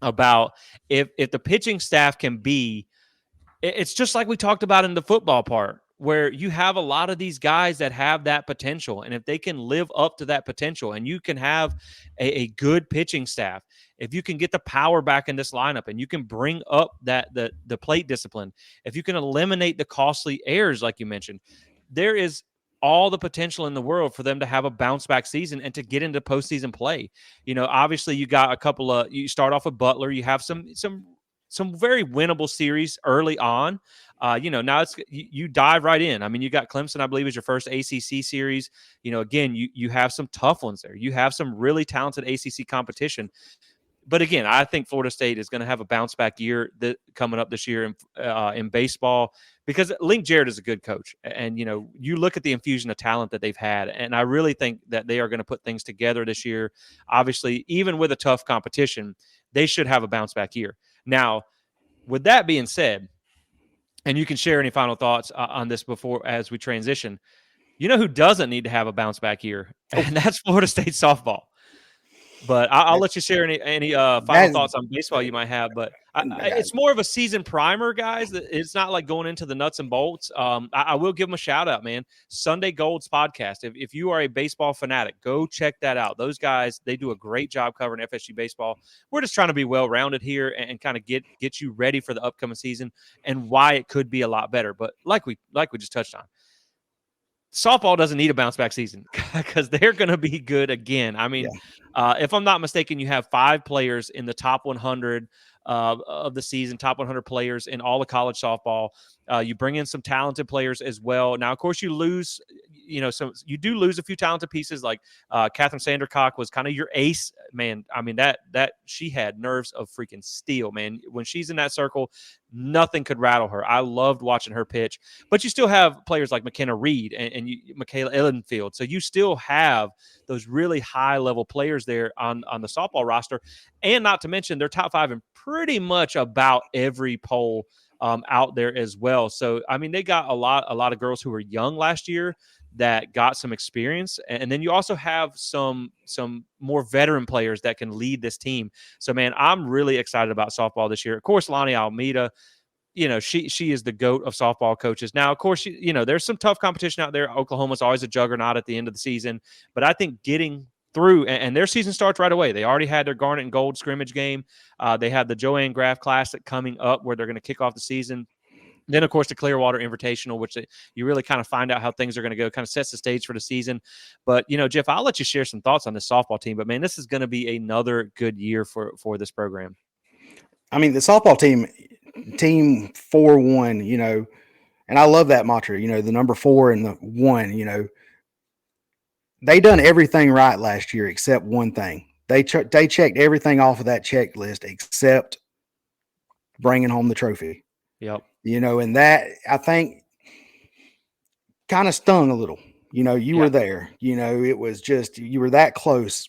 Speaker 1: about if the pitching staff can be, it's just like we talked about in the football part, where you have a lot of these guys that have that potential. And if they can live up to that potential and you can have a good pitching staff, if you can get the power back in this lineup and you can bring up the plate discipline, if you can eliminate the costly errors, like you mentioned, there is all the potential in the world for them to have a bounce back season and to get into postseason play. Obviously you got you start off with Butler, you have some very winnable series early on. Now you dive right in. I mean, you got Clemson, I believe, is your first ACC series. Again, you have some tough ones there. You have some really talented ACC competition. But again, I think Florida State is going to have a bounce back year coming up this year in baseball, because Link Jarrett is a good coach. And, you look at the infusion of talent that they've had, and I really think that they are going to put things together this year. Obviously, even with a tough competition, they should have a bounce back year. Now, with that being said, and you can share any final thoughts on this before as we transition, who doesn't need to have a bounce back year? And that's Florida State softball. But I'll let you share any final thoughts on baseball you might have. But it's more of a season primer, guys. It's not like going into the nuts and bolts. I will give them a shout out, man. Sunday Golds podcast. If you are a baseball fanatic, go check that out. Those guys, they do a great job covering FSU baseball. We're just trying to be well rounded here and kind of get you ready for the upcoming season and why it could be a lot better. But like we just touched on, softball doesn't need a bounce back season because they're going to be good again. I mean, if I'm not mistaken, you have 5 players in the top 100 of the season, top 100 players in all of college softball. You bring in some talented players as well. Now, of course, you lose, so you do lose a few talented pieces. Like Catherine Sandercock was kind of your ace, man. I mean, that she had nerves of freaking steel, man. When she's in that circle, nothing could rattle her. I loved watching her pitch. But you still have players like McKenna Reed and Michaela Ellenfield. So you still have those really high-level players there on the softball roster. And not to mention, they're top 5 in pretty much about every poll out there as well. So, I mean, they got a lot of girls who were young last year that got some experience. And then you also have some more veteran players that can lead this team. So, man, I'm really excited about softball this year. Of course, Lonnie Almeida, she is the GOAT of softball coaches. Now, of course, there's some tough competition out there. Oklahoma's always a juggernaut at the end of the season. But I think getting through, and their season starts right away. They already had their Garnet and Gold scrimmage game. They have the Joanne Graff Classic coming up where they're going to kick off the season. Then, of course, the Clearwater Invitational, which you really kind of find out how things are going to go, kind of sets the stage for the season. But, Jeff, I'll let you share some thoughts on this softball team. But, man, this is going to be another good year for this program.
Speaker 2: I mean, the softball team 4-1, and I love that mantra, the number 4 and the 1, they done everything right last year except one thing. They checked everything off of that checklist except bringing home the trophy.
Speaker 1: Yep.
Speaker 2: And that, I think, kind of stung a little. You were there. It was just, you were that close.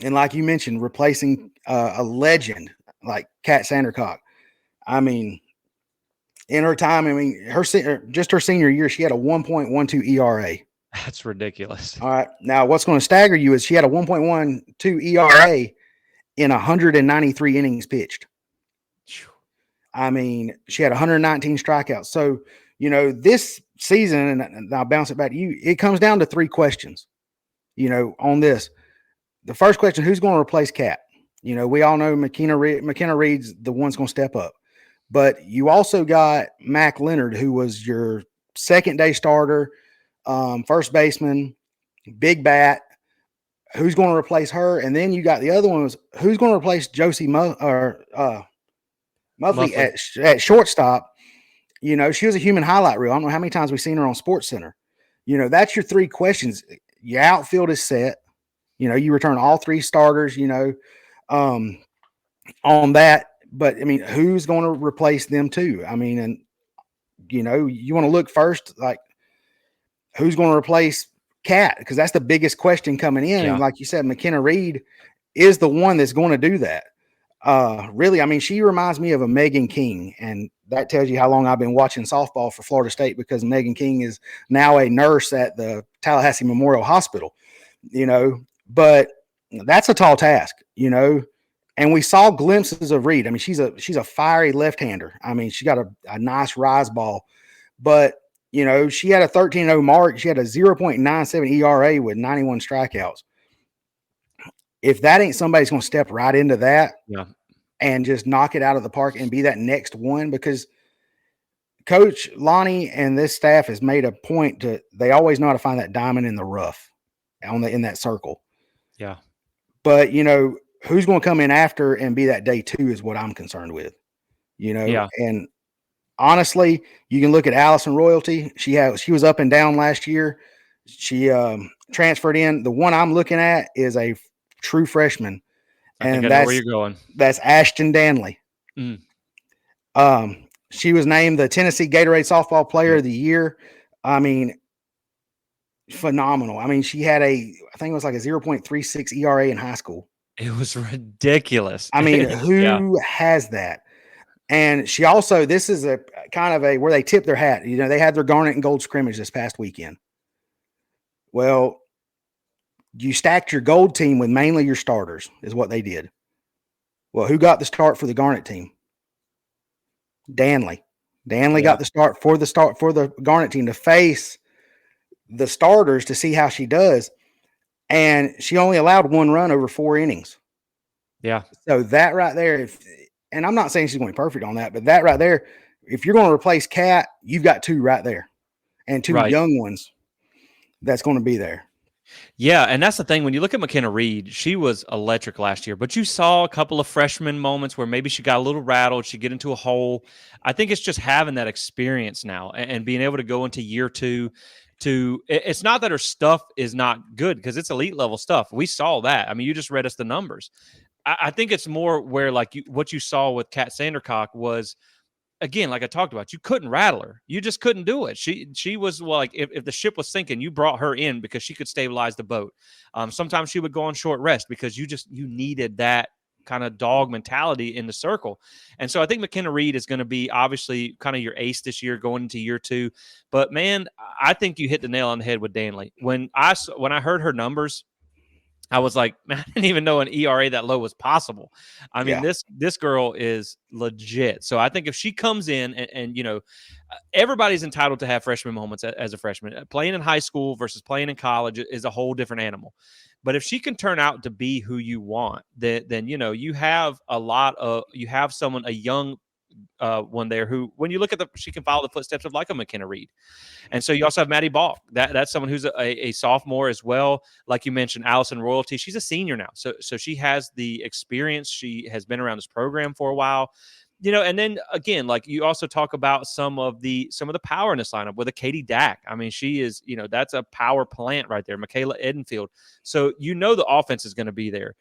Speaker 2: And like you mentioned, replacing a legend like Kat Sandercock. I mean, in her time, her senior year, she had a 1.12 ERA.
Speaker 1: That's ridiculous.
Speaker 2: All right. Now, what's going to stagger you is she had a 1.12 ERA in 193 innings pitched. I mean, she had 119 strikeouts. So, this season, and I'll bounce it back to you, it comes down to 3 questions, on this. The first question, who's going to replace Kat? We all know McKenna Reed's the one's going to step up. But you also got Mac Leonard, who was your second-day starter, first baseman, big bat. Who's going to replace her? And then you got the other one was who's going to replace Josie Muffley at shortstop. She was a human highlight reel. I don't know how many times we've seen her on Sports Center. That's your 3 questions. Your outfield is set. You return all 3 starters, on that. But, who's going to replace them too? And, you want to look first, like, who's going to replace Cat, because that's the biggest question coming in.
Speaker 1: Yeah.
Speaker 2: And like you said, McKenna Reed is the one that's going to do that. Really, I mean, she reminds me of a Megan King, and that tells you how long I've been watching softball for Florida State, because Megan King is now a nurse at the Tallahassee Memorial Hospital, but that's a tall task, and we saw glimpses of Reed. I mean, she's a fiery left-hander. I mean, she got a nice rise ball, but she had a 13-0 mark. She had a 0.97 ERA with 91 strikeouts. If that ain't somebody's going to step right into that,
Speaker 1: Yeah.
Speaker 2: and just knock it out of the park and be that next one, because Coach Lonnie and this staff has made a point they always know how to find that diamond in the rough in that circle.
Speaker 1: Yeah.
Speaker 2: But, who's going to come in after and be that day two is what I'm concerned with,
Speaker 1: Yeah.
Speaker 2: And honestly, you can look at Allison Royalty. She was up and down last year. She transferred in. The one I'm looking at is a true freshman.
Speaker 1: I think I know where you're going.
Speaker 2: That's Ashton Danley.
Speaker 1: Mm.
Speaker 2: She was named the Tennessee Gatorade Softball Player of the Year. I mean, phenomenal. I mean, she had I think it was like a 0.36 ERA in high school.
Speaker 1: It was ridiculous.
Speaker 2: I mean, who has that? And she also, this is a kind of where they tip their hat. They had their Garnet and Gold scrimmage this past weekend. Well, you stacked your gold team with mainly your starters, is what they did. Well, who got the start for the Garnet team? Danley. Got the start for the Garnet team to face the starters to see how she does. And she only allowed one run over 4 innings.
Speaker 1: Yeah.
Speaker 2: So that right there, and I'm not saying she's going to be perfect on that, but that right there, if you're going to replace Kat, you've got 2 right there, and 2 young ones that's going to be there.
Speaker 1: Yeah, and that's the thing. When you look at McKenna Reed, she was electric last year, but you saw a couple of freshman moments where maybe she got a little rattled, she'd get into a hole. I think it's just having that experience now and being able to go into year 2 it's not that her stuff is not good, because it's elite level stuff. We saw that. I mean, you just read us the numbers. I think it's more where what you saw with Kat Sandercock was, again, like I talked about, you couldn't rattle her. You just couldn't do it. She was like, if the ship was sinking, you brought her in because she could stabilize the boat. Sometimes she would go on short rest because you needed that kind of dog mentality in the circle. And so I think McKenna Reed is going to be obviously kind of your ace this year going into year 2. But man, I think you hit the nail on the head with Danley. When I heard her numbers, I was like, man, I didn't even know an ERA that low was possible. I mean, this girl is legit. So I think if she comes in and everybody's entitled to have freshman moments as a freshman. Playing in high school versus playing in college is a whole different animal. But if she can turn out to be who you want, then you have a young one there who, when you look at she can follow the footsteps of like a McKenna Reed. And so you also have Maddie Balk. That's someone who's a sophomore as well. Like you mentioned, Allison Royalty. She's a senior now. So she has the experience. She has been around this program for a while. And then again, like you also talk about some of the power in this lineup with a Katie Dack. I mean, she is, that's a power plant right there. Michaela Edenfield. So the offense is going to be there.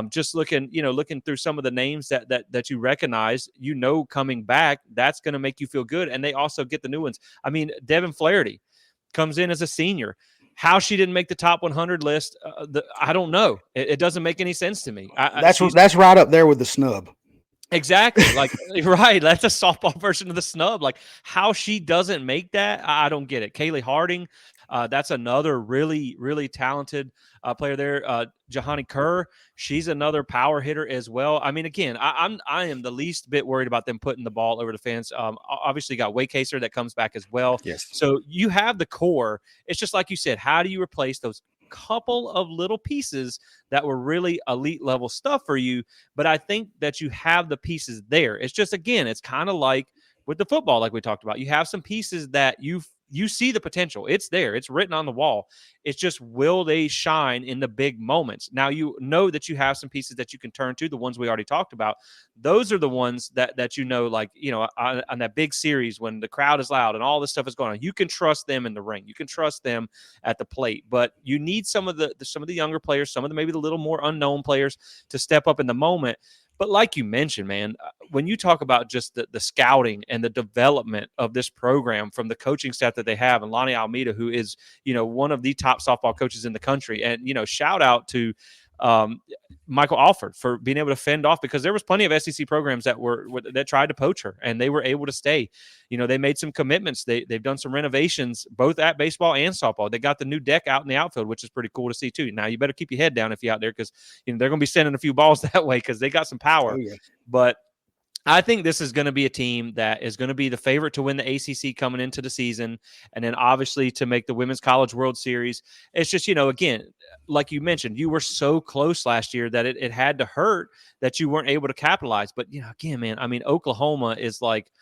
Speaker 1: Just looking through some of the names that you recognize, coming back, that's going to make you feel good. And they also get the new ones. I mean, Devin Flaherty comes in as a senior. How she didn't make the top 100 list, I don't know. It doesn't make any sense to me.
Speaker 2: That's right up there with the snub.
Speaker 1: Exactly. Like, right. That's a softball version of the snub. Like, how she doesn't make that, I don't get it. Kaylee Harding, that's another really, really talented player there. Jahani Kerr, she's another power hitter as well. I mean, again, I am the least bit worried about them putting the ball over the fence. Obviously, you got Waycaser that comes back as well.
Speaker 2: Yes.
Speaker 1: So you have the core. It's just like you said, how do you replace those couple of little pieces that were really elite level stuff for you? But I think that you have the pieces there. It's just, again, it's kind of like with the football, like we talked about. You have some pieces that you see the potential. It's there. It's written on the wall. It's just, will they shine in the big moments? Now, that you have some pieces that you can turn to, the ones we already talked about. Those are the ones that on that big series when the crowd is loud and all this stuff is going on. You can trust them in the ring. You can trust them at the plate. But you need some of the younger players, some of the maybe the little more unknown players to step up in the moment. But like you mentioned, man, when you talk about just the scouting and the development of this program from the coaching staff that they have, and Lonnie Almeida, who is, one of the top softball coaches in the country, and, shout out to um, Michael Alford for being able to fend off, because there was plenty of SEC programs that tried to poach her, and they were able to stay. They made some commitments. They've done some renovations both at baseball and softball. They got the new deck out in the outfield, which is pretty cool to see too. Now you better keep your head down if you're out there, because they're going to be sending a few balls that way, because they got some
Speaker 2: Oh
Speaker 1: power.
Speaker 2: yeah.
Speaker 1: But I think this is going to be a team that is going to be the favorite to win the ACC coming into the season, and then obviously to make the Women's College World Series. It's just, again, like you mentioned, you were so close last year that it had to hurt that you weren't able to capitalize. But, again, man, I mean, Oklahoma is like –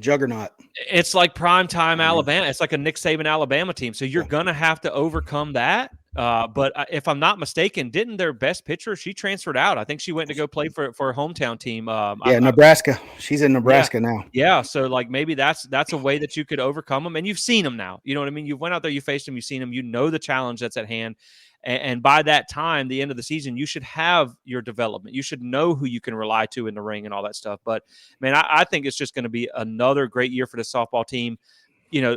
Speaker 2: juggernaut.
Speaker 1: it's like primetime Alabama. It's like a Nick Saban Alabama team. So you're
Speaker 2: Yeah.
Speaker 1: going to have to overcome that. But if I'm not mistaken, didn't their best pitcher, she transferred out? I think she went to go play for her hometown team.
Speaker 2: Nebraska. She's in Nebraska now.
Speaker 1: Yeah. So like maybe that's a way that you could overcome them. And you've seen them now. You know what I mean? You went out there, you faced them, you've seen them, you know the challenge that's at hand. And by that time, the end of the season, you should have your development. You should know who you can rely to in the ring and all that stuff. But, man, I think it's just going to be another great year for the softball team.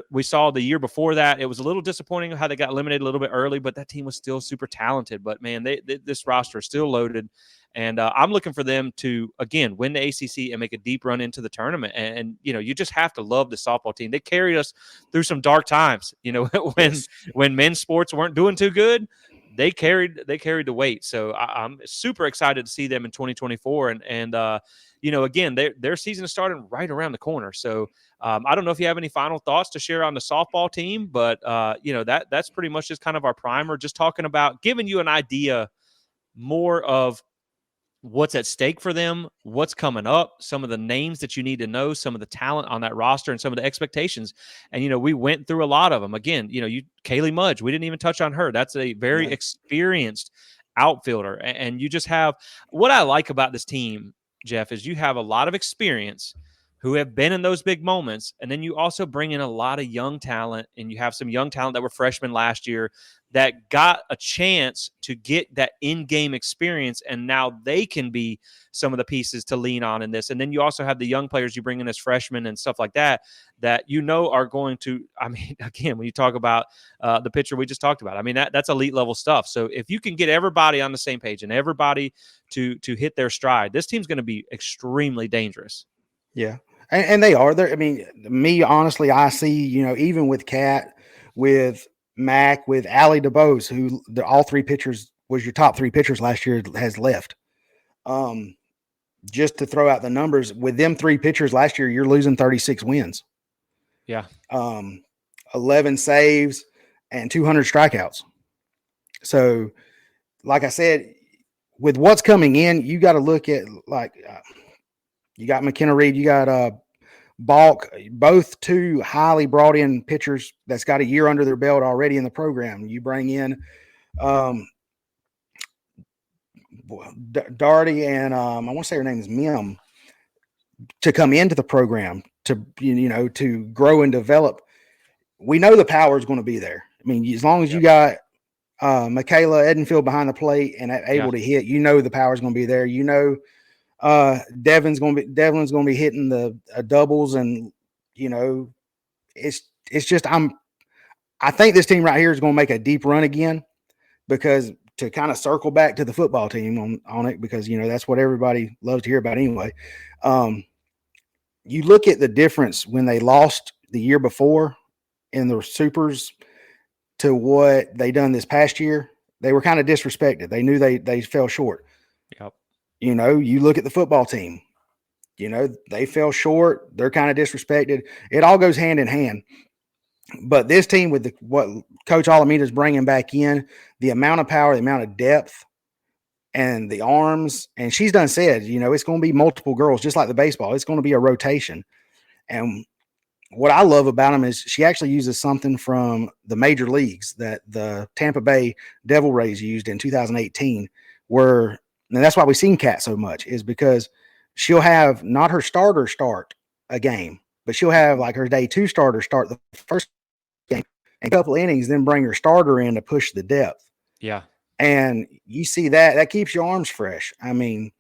Speaker 1: We saw the year before that. It was a little disappointing how they got eliminated a little bit early, but that team was still super talented. But, man, this roster is still loaded. And I'm looking for them to, again, win the ACC and make a deep run into the tournament. And you just have to love the softball team. They carried us through some dark times, when men's sports weren't doing too good. They carried the weight. So I'm super excited to see them in 2024. And again, their season is starting right around the corner. So I don't know if you have any final thoughts to share on the softball team, but that's pretty much just kind of our primer, just talking about giving you an idea more of what's at stake for them, what's coming up, some of the names that you need to know, some of the talent on that roster, and some of the expectations. And, we went through a lot of them. Again, Kaylee Mudge, we didn't even touch on her. That's a very experienced outfielder. And you just have – what I like about this team, Jeff, is you have a lot of experience who have been in those big moments, and then you also bring in a lot of young talent, and you have some young talent that were freshmen last year that got a chance to get that in-game experience, and now they can be some of the pieces to lean on in this. And then you also have the young players you bring in as freshmen and stuff like that are going to, I mean, again, when you talk about the pitcher we just talked about, I mean, that's elite level stuff. So if you can get everybody on the same page and everybody to hit their stride, this team's going to be extremely dangerous.
Speaker 2: Yeah. And they are there. I mean, me, honestly, I see, even with Kat, with Mac, with Allie DeBose, who all three pitchers was your top three pitchers last year, has left. Just to throw out the numbers, with them three pitchers last year, you're losing 36 wins.
Speaker 1: Yeah.
Speaker 2: 11 saves and 200 strikeouts. So, like I said, with what's coming in, you got to look at you got McKenna Reed, you got Balk, both two highly brought in pitchers that's got a year under their belt already in the program. You bring in Darty and I want to say her name is Mim to come into the program to grow and develop. We know the power is going to be there. I mean, as long as you got Michaela Edenfield behind the plate and able to hit, the power is going to be there. Devlin's going to be hitting the doubles, and it's just I think this team right here is going to make a deep run again, because to kind of circle back to the football team on it, because that's what everybody loves to hear about anyway. You look at the difference when they lost the year before in the supers to what they done this past year. They were kind of disrespected. They knew they fell short.
Speaker 1: Yep.
Speaker 2: You look at the football team, they fell short. They're kind of disrespected. It all goes hand in hand. But this team, with what Coach Alameda is bringing back in, the amount of power, the amount of depth, and the arms, and she's done said, it's going to be multiple girls, just like the baseball. It's going to be a rotation. And what I love about them is she actually uses something from the major leagues that the Tampa Bay Devil Rays used in 2018, and that's why we've seen Kat so much, is because she'll have not her starter start a game, but she'll have like her day two starter start the first game and a couple innings, then bring her starter in to push the depth.
Speaker 1: Yeah.
Speaker 2: And you see that keeps your arms fresh. I mean,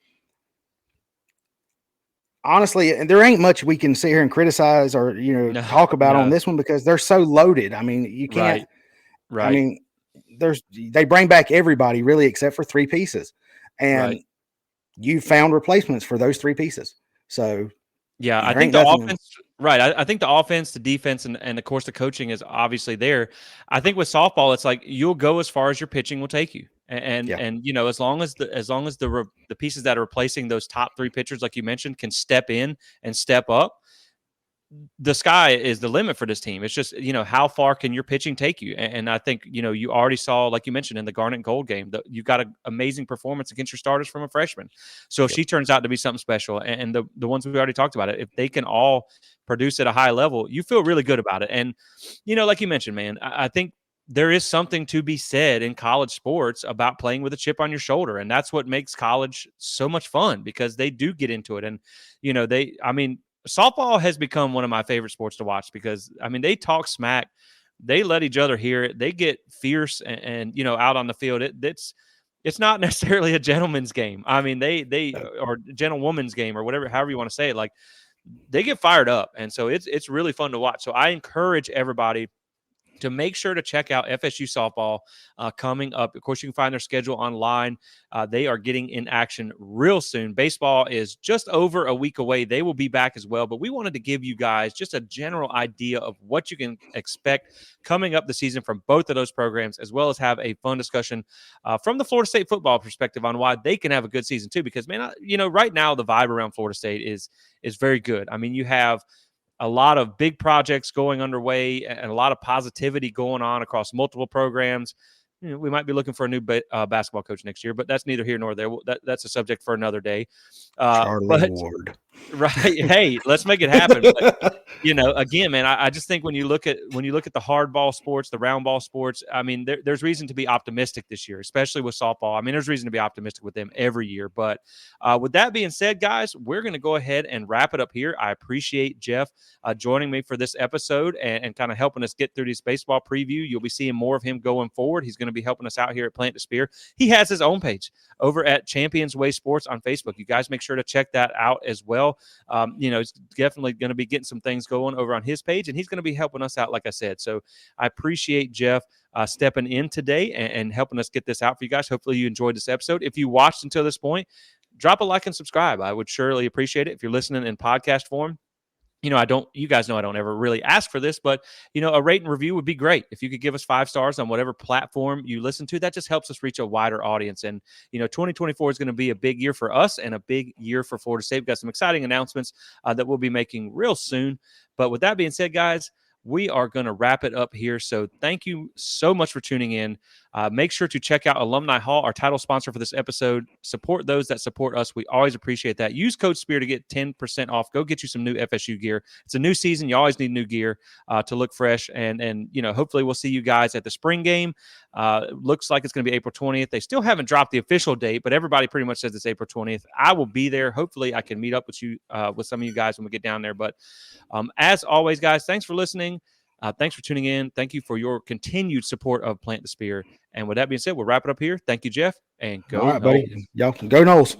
Speaker 2: honestly, and there ain't much we can sit here and criticize or
Speaker 1: No,
Speaker 2: talk about on
Speaker 1: no,
Speaker 2: this one because they're so loaded. I mean, you can't.
Speaker 1: right,
Speaker 2: I
Speaker 1: right,
Speaker 2: mean, they bring back everybody really except for three pieces,
Speaker 1: right.
Speaker 2: and you found replacements for those three pieces. So
Speaker 1: Yeah, I
Speaker 2: there
Speaker 1: think
Speaker 2: ain't
Speaker 1: the
Speaker 2: nothing.
Speaker 1: offense, right. I think the offense, the defense, and of course the coaching is obviously there. I think with softball, it's like you'll go as far as your pitching will take you,
Speaker 2: Yeah,
Speaker 1: and as long as the pieces that are replacing those top three pitchers, like you mentioned, can step in and step up, the sky is the limit for this team. It's just, how far can your pitching take you? And I think, you already saw, like you mentioned, in the Garnet and Gold game, that you got an amazing performance against your starters from a freshman. So if
Speaker 2: yep,
Speaker 1: she turns out to be something special, and the ones we already talked about it, if they can all produce at a high level, you feel really good about it. And, like you mentioned, man, I think there is something to be said in college sports about playing with a chip on your shoulder. And that's what makes college so much fun, because they do get into it. And, I mean, softball has become one of my favorite sports to watch, because I mean they talk smack, they let each other hear it, they get fierce, and out on the field, it's not necessarily a gentleman's game. I mean they
Speaker 2: no,
Speaker 1: or gentlewoman's game, or whatever, however you want to say it. Like, they get fired up, and so it's really fun to watch. So I encourage everybody to make sure to check out FSU softball coming up. Of course, you can find their schedule online. They are getting in action real soon. Baseball is just over a week away. They will be back as well. But we wanted to give you guys just a general idea of what you can expect coming up the season from both of those programs, as well as have a fun discussion from the Florida State football perspective on why they can have a good season too. Because, man, right now the vibe around Florida State is very good. I mean, you have a lot of big projects going underway and a lot of positivity going on across multiple programs. We might be looking for a new basketball coach next year, but that's neither here nor there. That's a subject for another day.
Speaker 2: Charlie
Speaker 1: But
Speaker 2: Ward.
Speaker 1: right, hey, let's make it happen. But again, man, I just think when you look at the hardball sports, the round ball sports, I mean, there's reason to be optimistic this year, especially with softball. I mean, there's reason to be optimistic with them every year. But with that being said, guys, we're going to go ahead and wrap it up here. I appreciate Jeff joining me for this episode and kind of helping us get through this baseball preview. You'll be seeing more of him going forward. He's going to be helping us out here at Plant to Spear. He has his own page over at Champions Way Sports on Facebook. You guys make sure to check that out as well. He's definitely going to be getting some things going over on his page, and he's going to be helping us out, like I said. So I appreciate Jeff stepping in today and helping us get this out for you guys. Hopefully you enjoyed this episode. If you watched until this point, drop a like and subscribe. I would surely appreciate it. If you're listening in podcast form, you guys know I don't ever really ask for this, but, a rate and review would be great. If you could give us 5 stars on whatever platform you listen to, that just helps us reach a wider audience. And, 2024 is going to be a big year for us and a big year for Florida State. We've got some exciting announcements that we'll be making real soon. But with that being said, guys, we are going to wrap it up here. So thank you so much for tuning in. Make sure to check out Alumni Hall, our title sponsor for this episode. Support those that support us. We always appreciate that. Use code SPEAR to get 10% off. Go get you some new FSU gear. It's a new season. You always need new gear to look fresh. And hopefully we'll see you guys at the spring game. Looks like it's going to be April 20th. They still haven't dropped the official date, but everybody pretty much says it's April 20th. I will be there. Hopefully I can meet up with you, with some of you guys when we get down there. But as always, guys, thanks for listening. Thanks for tuning in. Thank you for your continued support of Plant the Spear. And with that being said, we'll wrap it up here. Thank you, Jeff, and
Speaker 2: All
Speaker 1: go
Speaker 2: right,
Speaker 1: Noles.
Speaker 2: buddy. Y'all go Knowles.